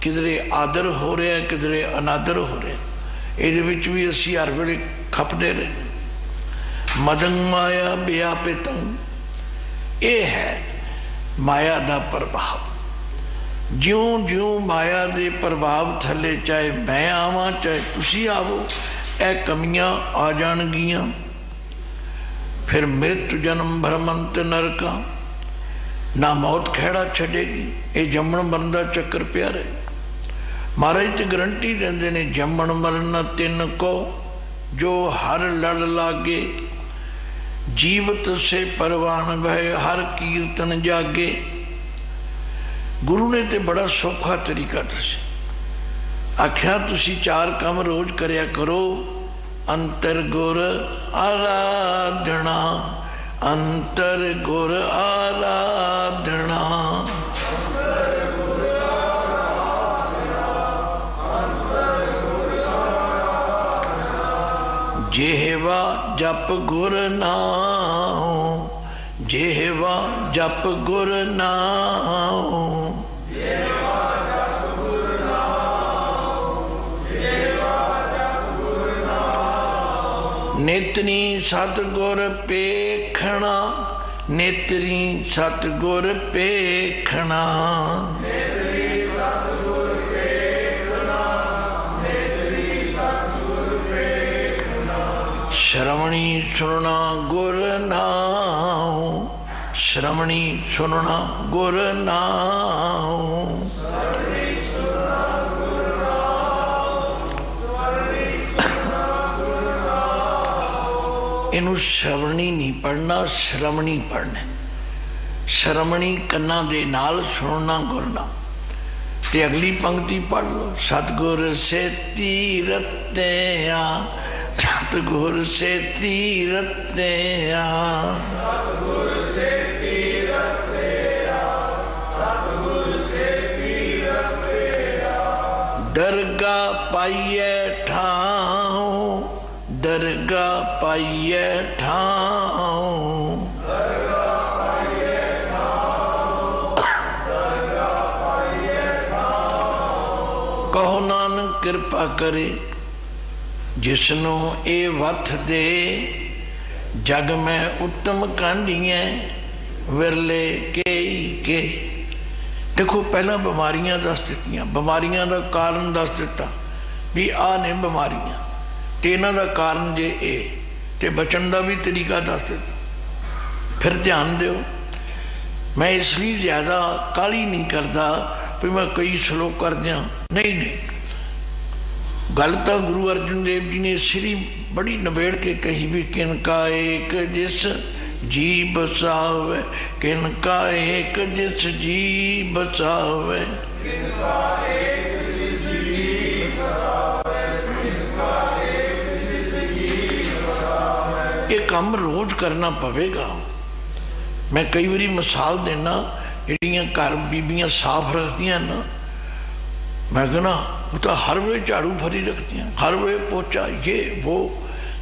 किधरे आदर हो रहा है किधरे अनादर हो रहा है, ये भी असी हर वेले खपते रहे। मदंग माया व्यापितंग, ये है माया का प्रभाव। ਜਿਉਂ ਜਿਉਂ ਮਾਇਆ ਦੇ ਪ੍ਰਭਾਵ ਥੱਲੇ ਚਾਹੇ ਮੈਂ ਆਵਾਂ ਚਾਹੇ ਤੁਸੀਂ ਆਵੋ, ਇਹ ਕਮੀਆਂ ਆ ਜਾਣਗੀਆਂ। ਫਿਰ ਮ੍ਰਿਤ ਜਨਮ ਭਰਮੰਤ ਨਰਕਾ, ਨਾ ਮੌਤ ਖਹਿੜਾ ਛੱਡੇਗੀ। ਇਹ ਜੰਮਣ ਮਰਨ ਦਾ ਚੱਕਰ ਪਿਆ ਰਹੇ। ਮਹਾਰਾਜ ਤੇ ਗਰੰਟੀ ਦਿੰਦੇ ਨੇ, ਜੰਮਣ ਮਰਨ ਤਿੰਨ ਕੋ ਜੋ ਹਰ ਲੜ ਲਾਗੇ, ਜੀਵਤ ਸੇ ਪਰਵਾਨ ਭਏ ਹਰ ਕੀਰਤਨ ਜਾਗੇ। ਗੁਰੂ ਨੇ ਤੇ ਬੜਾ ਸੌਖਾ ਤਰੀਕਾ ਦੱਸਿਆ। ਆਖਿਆ ਤੁਸੀਂ 4 ਕੰਮ ਰੋਜ਼ ਕਰਿਆ ਕਰੋ। ਅੰਤਰ ਗੁਰ ਆਰਾਧਨਾ, ਅੰਤਰ ਗੁਰ ਆਰਾਧਨਾ, ਜਿਹਵਾ ਜਪ ਗੁਰ ਨਾਮ, ਜਿਹਵਾ ਜਪ ਗੁਰ ਨਾਮ, ਜਿਹਵਾ ਜਪ ਗੁਰ ਨਾਮ, ਜਿਹਵਾ ਜਪ ਗੁਰ ਨਾਮ। ਨੇਤਰੀ ਸਤਿਗੁਰ ਪੇਖਣਾ, ਨੇਤਰੀ ਸਤਿਗੁਰ ਪੇਖਣਾ, ਨੇਤਰੀ ਸਤਿਗੁਰ ਪੇਖਣਾ, ਨੇਤਰੀ ਸਤਿਗੁਰ ਪੇਖਣਾ। ਸ਼ਰਵਣੀ ਸੁਣਨਾ ਗੁਰ ਨਾਮ, ਸ਼ਰਵਣੀ ਸੁਣਨਾ ਗੁਰ ਨਾਮ, ਸ਼ਰਵਣੀ ਸੁਣਨਾ ਗੁਰ ਨਾਮ, ਸ਼ਰਵਣੀ ਸੁਣਨਾ ਗੁਰ ਨਾਮ। ਇਹਨੂੰ ਸ਼ਰਵਣੀ ਨਹੀਂ ਪੜ੍ਹਨਾ, ਸ਼ਰਵਣੀ ਪੜ੍ਹਨਾ। ਸ਼ਰਵਣੀ ਕੰਨਾਂ ਦੇ ਨਾਲ ਸੁਣਨਾ ਗੁਰ ਨਾਮ। ਤੇ ਅਗਲੀ ਪੰਕਤੀ ਪੜ੍ਹ ਲਓ। ਸਤਿਗੁਰ ਸੇਤੀ ਰਤਿਆ, ਸਤਿਗੁਰ ਸੇਤੀ ਰਤਿਆ, ਸਤਿਗੁਰ ਸੇਤੀ ਰਤਿਆ, ਸਤਿਗੁਰ ਸੇਤੀ ਰਤਿਆ। ਦਰਗਾ ਪਾਈਏ ਠਾਉ, ਦਰਗਾ ਪਾਈਏ ਠਾਉ, ਦਰਗਾ ਪਾਈਏ ਠਾਉ, ਦਰਗਾ ਪਾਈਏ ਠਾਉ। ਕਹੋ ਨਾਨਕ ਕਿਰਪਾ ਕਰੇ, ਜਿਸਨੂੰ ਇਹ ਵਥ ਦੇ, ਜਗ ਮੈਂ ਉੱਤਮ ਕਾਂਢੀਆਂ ਵਿਰਲੇ ਕੇਈ ਕੇ। ਦੇਖੋ ਪਹਿਲਾਂ ਬਿਮਾਰੀਆਂ ਦੱਸ ਦਿੱਤੀਆਂ, ਬਿਮਾਰੀਆਂ ਦਾ ਕਾਰਨ ਦੱਸ ਦਿੱਤਾ ਵੀ ਆਹ ਨੇ ਬਿਮਾਰੀਆਂ, ਤੇ ਇਹਨਾਂ ਦਾ ਕਾਰਨ ਜੇ ਇਹ, ਤੇ ਬਚਣ ਦਾ ਵੀ ਤਰੀਕਾ ਦੱਸ ਦਿੱਤਾ। ਫਿਰ ਧਿਆਨ ਦਿਓ, ਮੈਂ ਇਸ ਲਈ ਜ਼ਿਆਦਾ ਕਾਹਲੀ ਨਹੀਂ ਕਰਦਾ ਵੀ ਮੈਂ ਕਈ ਸ਼ਲੋਕ ਕਰ ਦਿਆਂ, ਨਹੀਂ ਨਹੀਂ। ਗੱਲ ਤਾਂ ਗੁਰੂ ਅਰਜਨ ਦੇਵ ਜੀ ਨੇ ਸ੍ਰੀ ਬੜੀ ਨਿਬੇੜ ਕੇ ਕਹੀ ਵੀ ਕਿਨ ਕਾ ਏਕ ਜਿਸ ਜੀ ਬਸਾਵੇ, ਕਿਨ ਕਾ ਏਕ ਜਿਸ ਜੀ ਬਸਾਵੇ, ਕਿਨ ਕਾ ਏਕ ਜਿਸ ਜੀ ਬਸਾਵੇ, ਕਿਨ ਕਾ ਏਕ ਜਿਸ ਜੀ ਬਸਾਵੇ। ਇਹ ਕੰਮ ਰੋਜ਼ ਕਰਨਾ ਪਵੇਗਾ। ਮੈਂ ਕਈ ਵਾਰੀ ਮਿਸਾਲ ਦੇਣਾ, ਜਿਹੜੀਆਂ ਘਰ ਬੀਬੀਆਂ ਸਾਫ਼ ਰੱਖਦੀਆਂ ਨਾ, मैं कहना वो तो हर वे झाड़ू फरी रखती हैं, हर वे पोचा ये वो।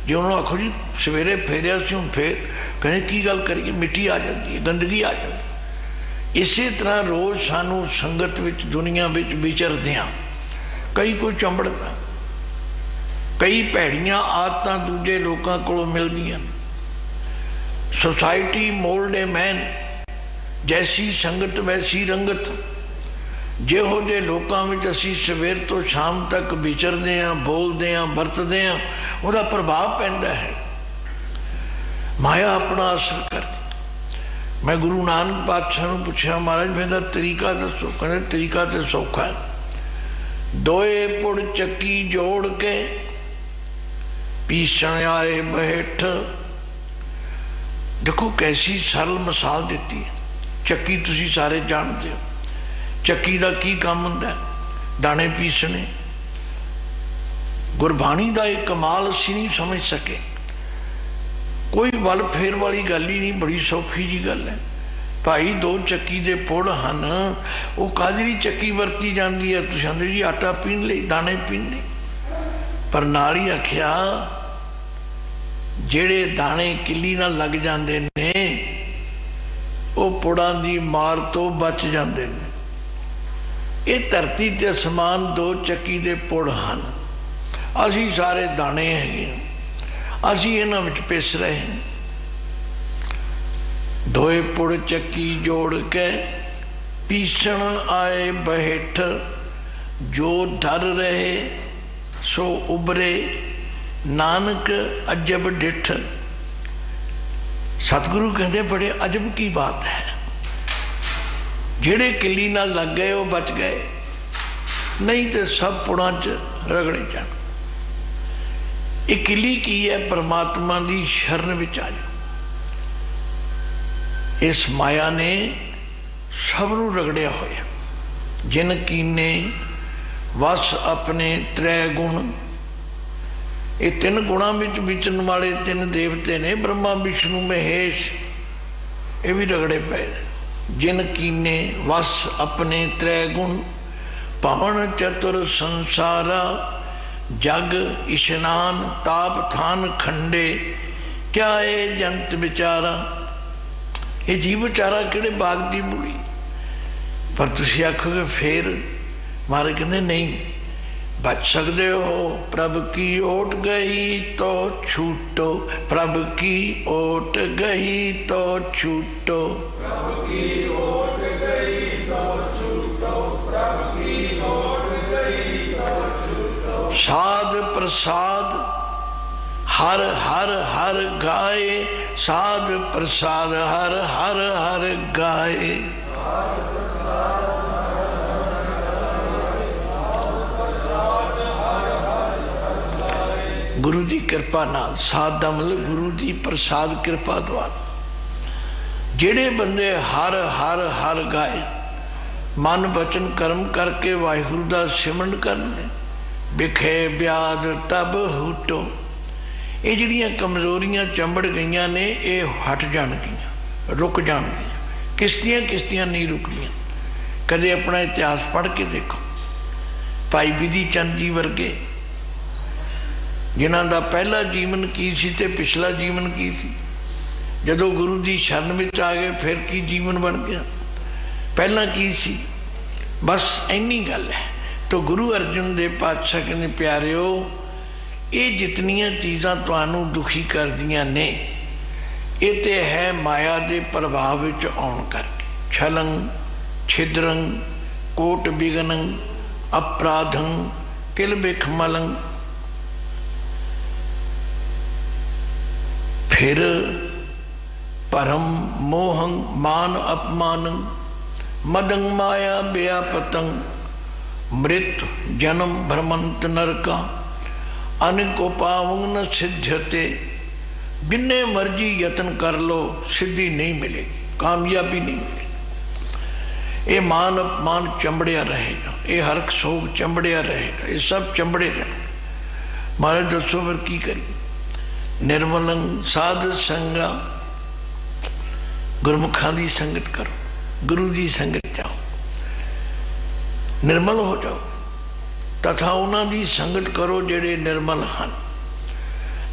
जो उन्होंने आखो जी सवेरे फेरिया से हूँ फिर कहने की गल करिए, मिट्टी आ जाती है, गंदगी आ जाती। इस तरह रोज़ सानू संगत विच दुनिया विच विचरदियां कई कोई चंबड़दा, कई भैड़ियां आदतां दूजे लोगों को मिलदियां। सोसाइटी मोल्ड ए मैन, जैसी संगत वैसी रंगत। ਜਿਹੋ ਜਿਹੇ ਲੋਕਾਂ ਵਿੱਚ ਅਸੀਂ ਸਵੇਰ ਤੋਂ ਸ਼ਾਮ ਤੱਕ ਵਿਚਰਦੇ ਹਾਂ, ਬੋਲਦੇ ਹਾਂ, ਵਰਤਦੇ ਹਾਂ, ਉਹਦਾ ਪ੍ਰਭਾਵ ਪੈਂਦਾ ਹੈ। ਮਾਇਆ ਆਪਣਾ ਅਸਰ ਕਰਦੀ। ਮੈਂ ਗੁਰੂ ਨਾਨਕ ਪਾਤਸ਼ਾਹ ਨੂੰ ਪੁੱਛਿਆ, ਮਹਾਰਾਜ ਮੇਰਾ ਤਰੀਕਾ ਦੱਸੋ। ਕਹਿੰਦੇ ਤਰੀਕਾ ਤੇ ਸੌਖਾ ਹੈ, ਦੋਏ ਪੁੜ ਚੱਕੀ ਜੋੜ ਕੇ ਪੀਸਣ ਆਏ ਬੈਠ। ਦੇਖੋ ਕੈਸੀ ਸਰਲ ਮਿਸਾਲ ਦਿੱਤੀ ਹੈ। ਚੱਕੀ ਤੁਸੀਂ ਸਾਰੇ ਜਾਣਦੇ ਹੋ, ਚੱਕੀ ਦਾ ਕੀ ਕੰਮ ਹੁੰਦਾ? ਦਾਣੇ ਪੀਸਣੇ। ਗੁਰਬਾਣੀ ਦਾ ਇਹ ਕਮਾਲ ਅਸੀਂ ਨਹੀਂ ਸਮਝ ਸਕੇ। ਕੋਈ ਵੱਲ ਫੇਰ ਵਾਲੀ ਗੱਲ ਹੀ ਨਹੀਂ, ਬੜੀ ਸੌਖੀ ਜੀ ਗੱਲ ਹੈ। ਭਾਈ ਦੋ ਚੱਕੀ ਦੇ ਪੁੜ ਹਨ, ਉਹ ਕਾਹਦੀ ਲਈ ਚੱਕੀ ਵਰਤੀ ਜਾਂਦੀ ਹੈ? ਤੁਸੀਂ ਕਹਿੰਦੇ ਜੀ ਆਟਾ ਪੀਣ ਲਈ, ਦਾਣੇ ਪੀਣ ਲਈ। ਪਰ ਨਾਲ ਹੀ ਆਖਿਆ ਜਿਹੜੇ ਦਾਣੇ ਕਿੱਲੀ ਨਾਲ ਲੱਗ ਜਾਂਦੇ ਨੇ ਉਹ ਪੁੜਾਂ ਦੀ ਮਾਰ ਤੋਂ ਬਚ ਜਾਂਦੇ ਨੇ। ਇਹ ਧਰਤੀ ਤੇ ਅਸਮਾਨ ਦੋ ਚੱਕੀ ਦੇ ਪੁੜ ਹਨ। ਅਸੀਂ ਸਾਰੇ ਦਾਣੇ ਹੈਗੇ, ਅਸੀਂ ਇਹਨਾਂ ਵਿੱਚ ਪਿਸ ਰਹੇ ਹਾਂ। ਦੋਏ ਪੁੜ ਚੱਕੀ ਜੋੜ ਕੇ पीसण आए बहेठ, जो धर रहे सो उबरे, नानक अजब डिठ। सतगुरु कहते बड़े अजब की बात है, जेड़े किली नाल लग गए वो बच गए, नहीं तो सब पुड़ां च रगड़े जाण। ये किली की है? परमात्मा की शरण विच आ जाओ। इस माया ने सब नूं रगड़िया होया। जिन कीने वस अपने त्रै गुण, ये तीन गुणों में विचरण वाले तीन देवते ने, ब्रह्मा विष्णु महेश, ये भी रगड़े पे। जिन कीने वस अपने त्रै गुण, पावन चतुर संसारा, जग इशनान ताप थान खंडे, क्या ये जंत विचारा। ये जीव विचारा किहड़े बाग दी मूली। पर तुसीं आखोगे फिर महाराज कहते नहीं बच सकते हो। प्रभ की ओट गई तो छूटो, प्रभ की ओट गई तो छूटो, प्रभ की ओट गई तो छूटो, प्रभ की ओट गई तो छूटो। साध प्रसाद हर हर हर गाए, साध प्रसाद हर हर हर गाए। गुरु की कृपा नाल, साध दा मतलब गुरु की प्रसाद कृपा द्वारा जेड़े बंदे हर हर हर गाए, मन बचन कर्म करके वाहिगुरु का सिमरन करने, बिखे ब्याद तब हुटो। ये जिहड़ियां कमजोरियां चंबड़ गईयां ने ये हट जाणगियां, रुक जाणगियां। किश्तियां किश्तियां नहीं रुकदियां। कदे अपना इतिहास पढ़ के देखो, भाई बिधि चंद जी वर्गे जिन्हां दा पहला जीवन की सी ते पिछला जीवन की सी, जदों गुरु की शरण विच आ गए फिर की जीवन बन गया, पहला की सी, बस इन्नी गल है। तो गुरु अर्जन देव पातशाह कहते प्यारिओ, ये जितनियां चीज़ां तुहानूं दुखी करदियां ने, ये तो है माया के प्रभाव विच आउण करके। छलंग छिद्रंग कोट बिगनंग अपराधं किल बिख मलंग। फिर परम मोहं मान अपमानं, मदंग माया व्यापतंग। मृत जन्म भ्रमंत नरका, अनेको पावंग न सिद्ध्यते। जिन्ने मर्जी यत्न कर लो सिद्धि नहीं मिलेगी, कामयाबी नहीं मिलेगी। ये मान अपमान चंबड़िया रहेगा, ये हरक सोग चंबड़िया रहेगा, ये सब चंबड़े रहेंगे। महाराज दसो फिर की करिए। निर्मलंग साध संगा, गुरमुखां की संगत करो, गुरु की संगत जाओ, निर्मल हो जाओ। तथा उन्होंने संगत करो जेड़े निर्मल हैं,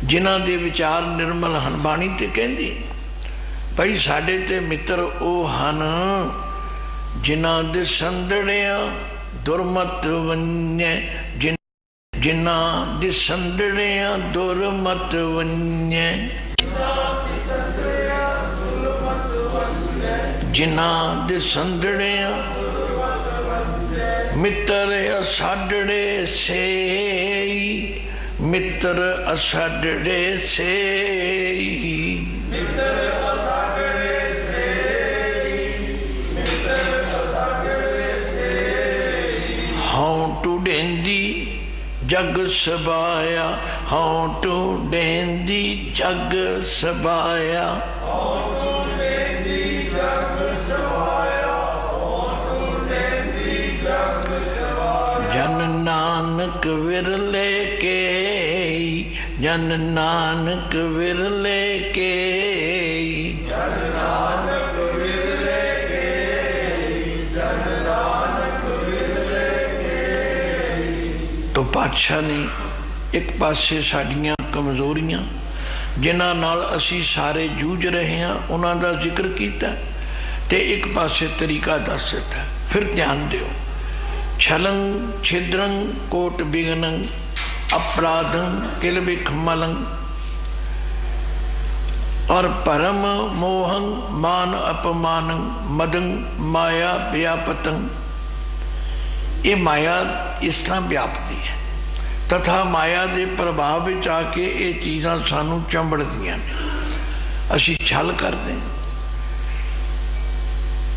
जिन्हां दे विचार निर्मल हैं। बाणी ते कहंदी भाई साडे ते मित्र वो हन, जिन्हां दे संदड़िया दुरमत वन्य, जिन्हां दे संदड़िया दुरमत वन्य, जिन्हां दे संदड़िया मित्र असाडड़े से, मित्र असाडड़े से, मित्र असाडड़े से, मित्र असाडड़े से। हाँ टू डेंदी जग सबाया, हाँ टू डेंदी जग सबाया, नानक विरले के, जन नानक विरले के, जन नानक विरले के, जन नानक विरले के। तो पातशाह ने एक पासे साडियां कमजोरियां जिन्हां नाल असी सारे जूझ रहे हैं उन्हां दा जिक्र कीता, ते एक पासे तरीका दस दिता। फिर ध्यान दिओ। छलंग छिद्रंग कोट बिगनंग अपराधं किल बिख मलंग। और परम मोहं मान अपमान मदंग माया व्यापतंग, ये माया इस तरह व्यापती है। तथा माया के प्रभाव में आके ये चीज़ां सानू चंबड़दियां ने, असी छल करते हैं।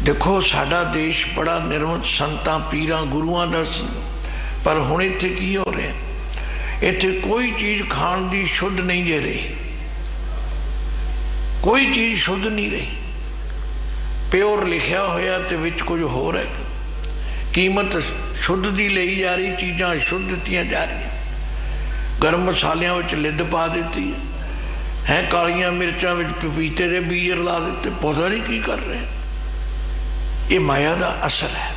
देखो साडा देश बड़ा निर्मल संतां पीरां गुरुआं दा सी, पर हुण इत्थे की हो रहा, इत्थे कोई चीज़ खाण दी शुद्ध नहीं जे रही, कोई चीज़ शुद्ध नहीं रही। प्योर लिखिया होया ते विच कुछ होर है, कीमत शुद्ध दी लई जा रही, चीज़ां शुद्ध दित्तियां जा रही। गर्म मसालियां विच लिद पा दी है, कालियां मिर्चां विच पपीते दे बीज ला दिते, पता नहीं की कर रहे। ये माया का असर है।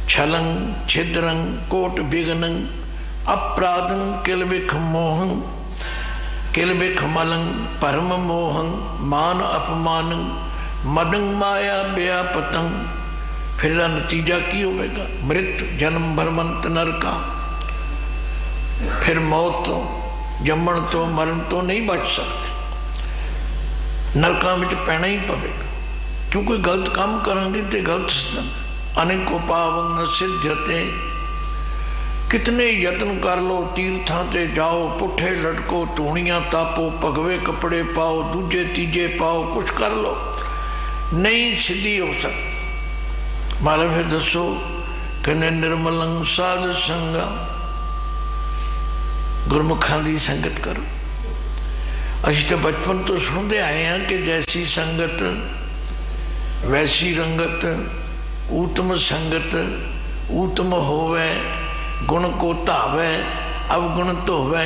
छलंग छिद्रंग कोट विघ्नं अपराधं किल बिख मोहं किल बिख मलंग परम मोहं मान अपमान मदंग माया व्यापतंग। फिर नतीजा की होगा? मृत जन्म भरमंत नरका, फिर मौत तो जम्मण तो मरण तो नहीं बच सकते, नरकां विच पैना ही पवेगा, क्योंकि गलत काम करांगे तो गलत अनेकों पावं न सिद्धते। कितने यत्न कर लो, तीर्थां ते जाओ, पुठे लटको, धूणियां तापो, भगवे कपड़े पाओ, दूजे तीजे पाओ, कुछ कर लो, नहीं सिद्धि हो सकती। माला फिर दसो कहने निर्मलंग साध संगा, गुरमुखां दी संगत करो। असीं तो बचपन तो सुनते आए हैं कि जैसी संगत वैसी रंगत, उत्तम संगत उत्तम होवे, गुण को धावे अवगुण धोवे।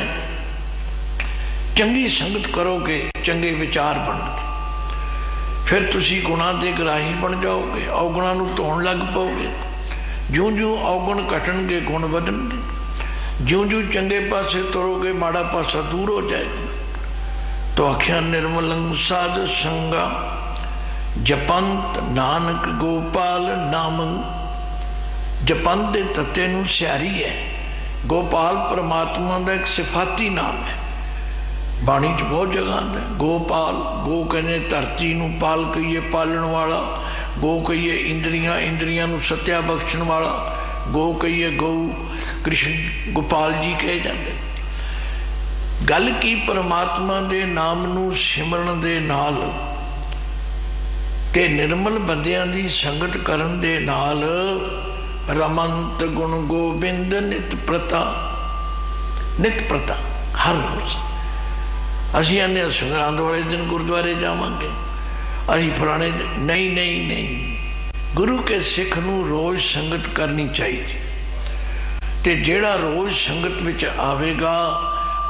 चंगी संगत करोगे चंगे विचार बनणगे, फिर तुसी गुणा के ग्राही बन जाओगे, अवगुणा नूं धोण लग पाओगे। ज्यों ज्यों अवगुण घटणगे गुण वधणगे, ज्यों ज्यों चंगे पासे तुरोगे माड़ा पासा दूर हो जाएगा। तो आख्या निर्मलंग साध संगा जपंत नानक गोपाल नामं। जपंत के तत्ते नूं सियारी है, गोपाल परमात्मा का एक सिफाती नाम है। बाणी च बहुत जगह आंदा है गोपाल। गो कहने धरती नूं, पाल कहिए पालन वाला, गो कहिए इंद्रियां, इंद्रियां नूं सत्या बख्शण वाला, गो कहिए गौ, कृष्ण गोपाल जी कहे जाते। गल की परमात्मा के नाम नूं सिमरन दे नाल ते निर्मल बंदियां दी संगत करन दे नाल रमंत गुण गोबिंद नित प्रता। नित प्रता हर रोज असीं आने संगरांद वाले दिन गुरुद्वारे जावांगे, असीं फलाने नहीं नहीं नहीं। गुरु के सिख नूं रोज संगत करनी चाहिए, ते जेड़ा रोज संगत विच आवेगा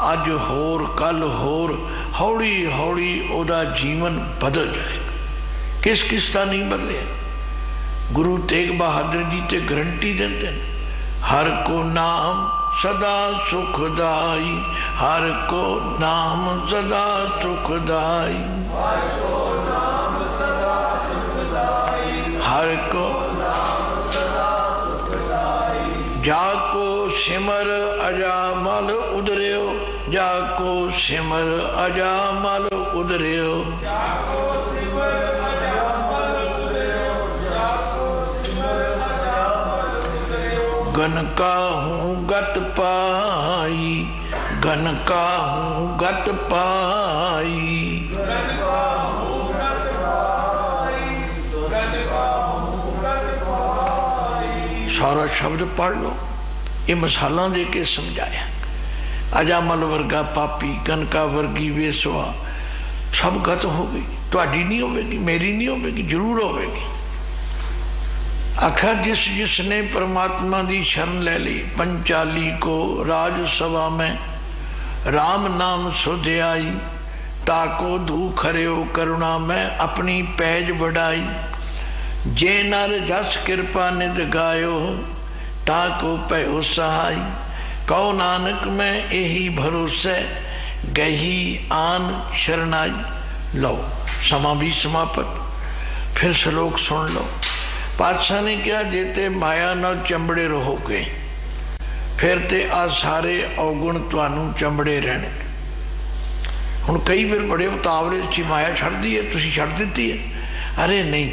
अज होर कल होर, हौली हौली उहदा जीवन बदल जाएगा। किस किस का नहीं बदलिया? गुरु तेग बहादुर जी ते गारंटी देते हैं, हर को नाम सदा सुखदाई, हर को नाम सदा सुखदाई, हर को नाम सदा सुखदाई, हर को नाम सदा सुखदाई। जाको सिमर अजामल उदरियो, जाको सिमर अजामल उदरियो, जाको सिमर अजामल उदरियो, जाको सिमर अजामल उदरियो। गन का हूँ गत पाई, गन का हूँ गत पाई, गन का हूँ गत पाई, गन का हूँ गत पाई। सारा शब्द पढ़ लो, ये मिसालां दे के समझाया। अजामल वर्गा पापी, गनका वर्गी वेसवा, सब गत हो गई। तुहाडी नहीं होगी, मेरी नहीं होगी, जरूर होगी। आखा जिस जिसने परमात्मा की शरण ले ली, पंचाली को राज सभा में राम नाम सुध्याई, ताको धू खरियो करुणा में अपनी पैज बढ़ाई। जे नर जस कृपा निध गायो, ताको पयो सहाय। कहो नानक में यही भरोसे, गही आन शरणाई। लो समा भी समाप्त, फिर श्लोक सुन लो। पातशाह ने क्या जेते माया नाल चंबड़े रहोगे, फिर ते आ सारे अवगुण तुहानू चंबड़े रहने। ਹੁਣ ਕਈ ਵਾਰ ਬੜੇ ਉਤਾਵਲੇ 'ਚ ਮਾਇਆ ਛੱਡਦੀ ਹੈ, ਤੁਸੀਂ ਛੱਡ ਦਿੱਤੀ ਹੈ? ਅਰੇ ਨਹੀਂ,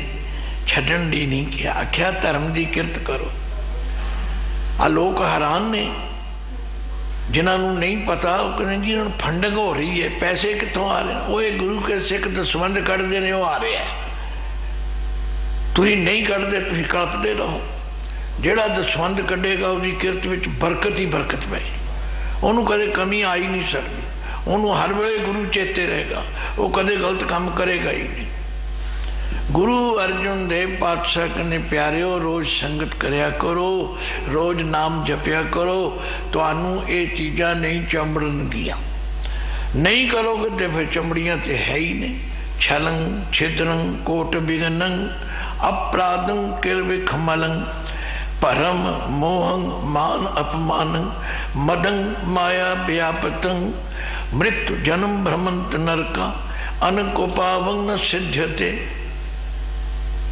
ਛੱਡਣ ਦੀ ਨਹੀਂ ਕਿਹਾ, ਆਖਿਆ ਧਰਮ ਦੀ ਕਿਰਤ ਕਰੋ। ਆ ਲੋਕ ਹੈਰਾਨ ਨੇ ਜਿਨ੍ਹਾਂ ਨੂੰ ਨਹੀਂ ਪਤਾ, ਉਹ ਕਹਿੰਦੇ ਜੀ ਇਹਨਾਂ ਨੂੰ ਫੰਡਿੰਗ ਹੋ ਰਹੀ ਹੈ, ਪੈਸੇ ਕਿੱਥੋਂ ਆ ਰਹੇ? ਉਹ ਇਹ ਗੁਰੂ ਕੇ ਸਿੱਖ ਦਸਵੰਧ ਕੱਢਦੇ ਨੇ, ਉਹ ਆ ਰਿਹਾ। ਤੁਸੀਂ ਨਹੀਂ ਕੱਢਦੇ, ਤੁਸੀਂ ਕਲਪਦੇ ਰਹੋ। ਜਿਹੜਾ ਦਸਵੰਧ ਕੱਢੇਗਾ ਉਹਦੀ ਕਿਰਤ ਵਿੱਚ ਬਰਕਤ ਹੀ ਬਰਕਤ ਪਏ, ਉਹਨੂੰ ਕਦੇ ਕਮੀ ਆ ਹੀ ਨਹੀਂ ਸਕਦੀ। ਉਹਨੂੰ ਹਰ ਵੇਲੇ ਗੁਰੂ ਚੇਤੇ ਰਹੇਗਾ, ਉਹ ਕਦੇ ਗਲਤ ਕੰਮ ਕਰੇਗਾ ਹੀ ਨਹੀਂ। गुरु अर्जुन देव पातशाह कहने प्यारिओ रोज़ संगत करया करो, रोज़ नाम जपया करो, तुहानू ये चीज़ां नहीं चंबड़नगियां। नहीं करोगे तो फिर चंबड़ियां तो है ही नहीं। छलंग छिद्रंग कोट बिगनंग अपराधं किलविखमलंग परम मोहंग मान अपमानंग मदंग माया व्यापतंग मृत्यु जन्म भ्रमंत नरका अनकोपावंग न सिद्ध्यते।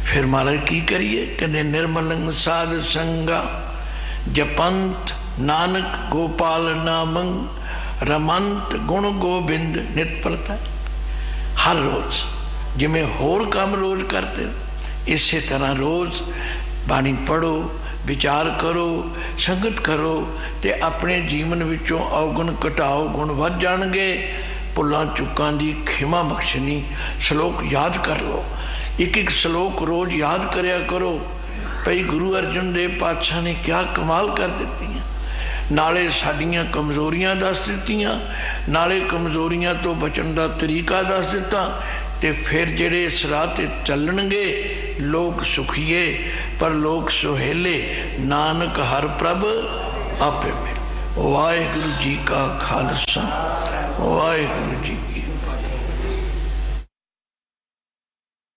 फिर महाराज की करिए? कहते निर्मलंग साध संगा जपंत नानक गोपाल नामंग रमंत गुण गोबिंद नित प्रता। हर रोज जिमें होर काम रोज करते इसी तरह रोज बाणी पढ़ो, विचार करो, संगत करो, ते अपने जीवन विचों अवगुण घटाओ, गुण वध जाणगे। भुलां चुकां दी खिमा बख्शनी। श्लोक याद कर लो, एक एक श्लोक रोज याद करया करो। भाई गुरु अर्जुन देव पातशाह ने क्या कमाल कर दी, नाले साडियां कमजोरियां दस दित्तियां, नाले कमजोरियां तो बचन का तरीका दस दिता। ते फिर जेड़े इस राह ते चलणगे लोग सुखीए पर लोग सुहेले, नानक हर प्रभ आपे मिल। वाहिगुरू जी का खालसा, वाहिगुरू जी की